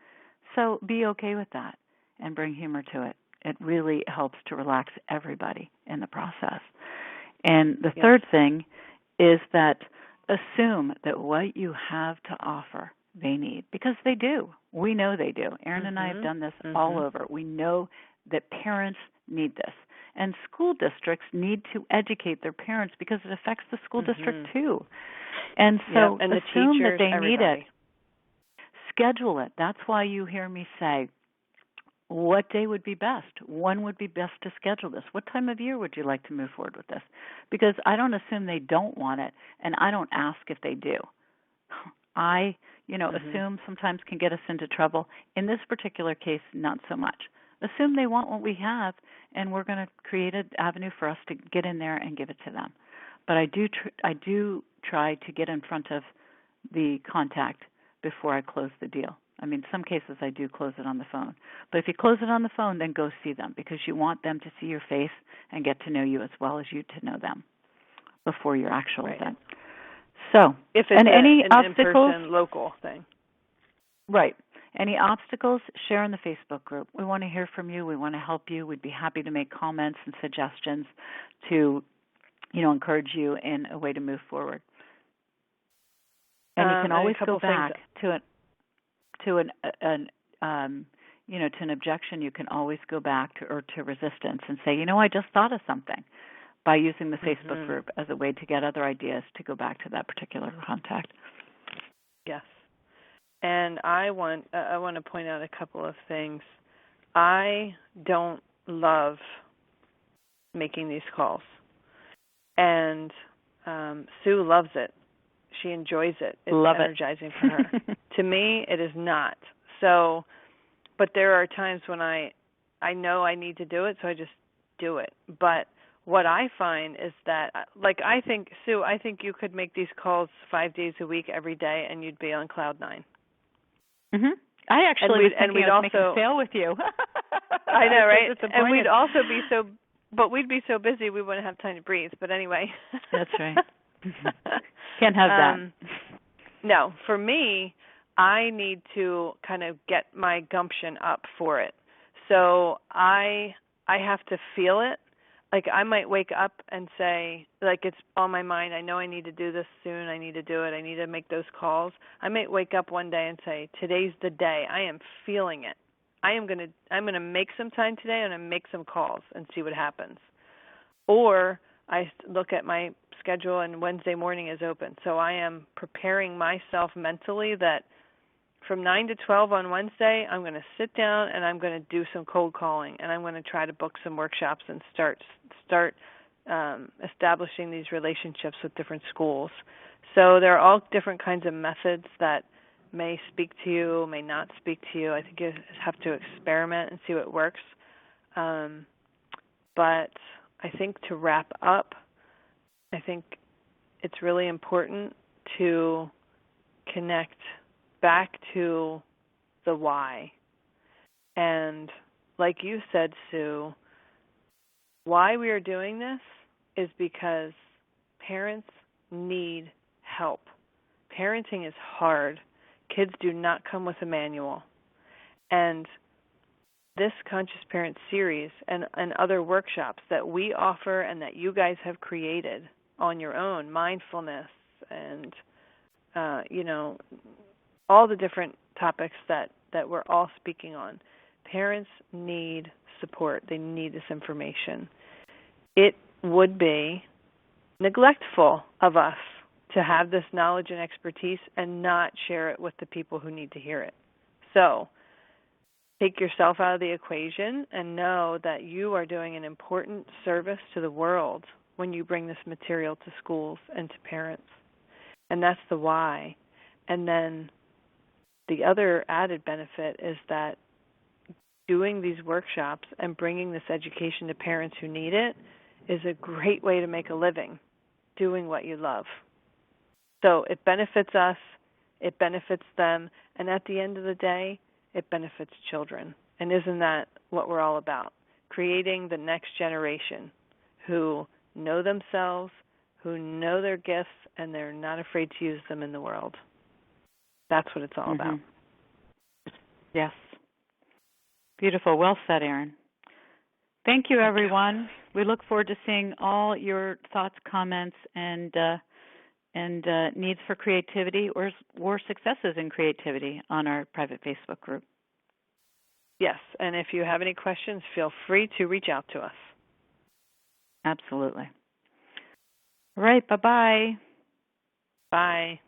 So be okay with that and bring humor to it. It really helps to relax everybody in the process. And the third thing is that assume that what you have to offer they need, because they do. We know they do. Erin and I have done this all over. We know that parents need this. And school districts need to educate their parents because it affects the school district too. And so and the assume teachers, that they everybody. need it. Schedule it. That's why you hear me say, what day would be best? When would be best to schedule this? What time of year would you like to move forward with this? Because I don't assume they don't want it, and I don't ask if they do. I assume sometimes can get us into trouble. In this particular case, not so much. Assume they want what we have, and we're going to create an avenue for us to get in there and give it to them. But I do try to get in front of the contact before I close the deal. I mean, some cases I do close it on the phone. But if you close it on the phone, then go see them, because you want them to see your face and get to know you as well as you to know them before your actual event. So, if it's any an obstacles, in-person local thing. Right. Any obstacles, share in the Facebook group. We want to hear from you. We want to help you. We'd be happy to make comments and suggestions to, encourage you in a way to move forward. And you can always go back to an objection. You can always go back to resistance and say, I just thought of something, by using the Facebook group as a way to get other ideas to go back to that particular contact. Yes. And I want to point out a couple of things. I don't love making these calls. And Sue loves it. She enjoys it. It's energizing for her. To me, it is not. So, but there are times when I know I need to do it, so I just do it. But what I find is that, I think, Sue, you could make these calls 5 days a week, every day, and you'd be on cloud nine. I actually was thinking of making a sale with you. I know, right? And we'd also be we'd be so busy we wouldn't have time to breathe. But anyway. That's right. Can't have that. No, for me, I need to kind of get my gumption up for it. So I have to feel it. Like I might wake up and say, like it's on my mind, I know I need to do this soon, I need to do it, I need to make those calls. I might wake up one day and say, today's the day. I am feeling it. I'm going to make some time today and I'm going to make some calls and see what happens. Or I look at my schedule and Wednesday morning is open. So I am preparing myself mentally that from 9 to 12 on Wednesday, I'm going to sit down and I'm going to do some cold calling, and I'm going to try to book some workshops and start establishing these relationships with different schools. So there are all different kinds of methods that may speak to you, may not speak to you. I think you have to experiment and see what works. But I think to wrap up, I think it's really important to connect back to the why. And like you said, Sue, why we are doing this is because parents need help. Parenting is hard. Kids do not come with a manual. And this Conscious Parent series and other workshops that we offer and that you guys have created on your own, mindfulness and, all the different topics that we're all speaking on. Parents need support. They need this information. It would be neglectful of us to have this knowledge and expertise and not share it with the people who need to hear it. So take yourself out of the equation and know that you are doing an important service to the world when you bring this material to schools and to parents. And that's the why. And then the other added benefit is that doing these workshops and bringing this education to parents who need it is a great way to make a living doing what you love. So it benefits us, it benefits them, and at the end of the day, it benefits children. And isn't that what we're all about? Creating the next generation who know themselves, who know their gifts, and they're not afraid to use them in the world. That's what it's all about. Yes. Beautiful. Well said, Erin. Thank you, everyone. We look forward to seeing all your thoughts, comments, and needs for creativity or successes in creativity on our private Facebook group. Yes, and if you have any questions, feel free to reach out to us. Absolutely. All right. Bye-bye. Bye.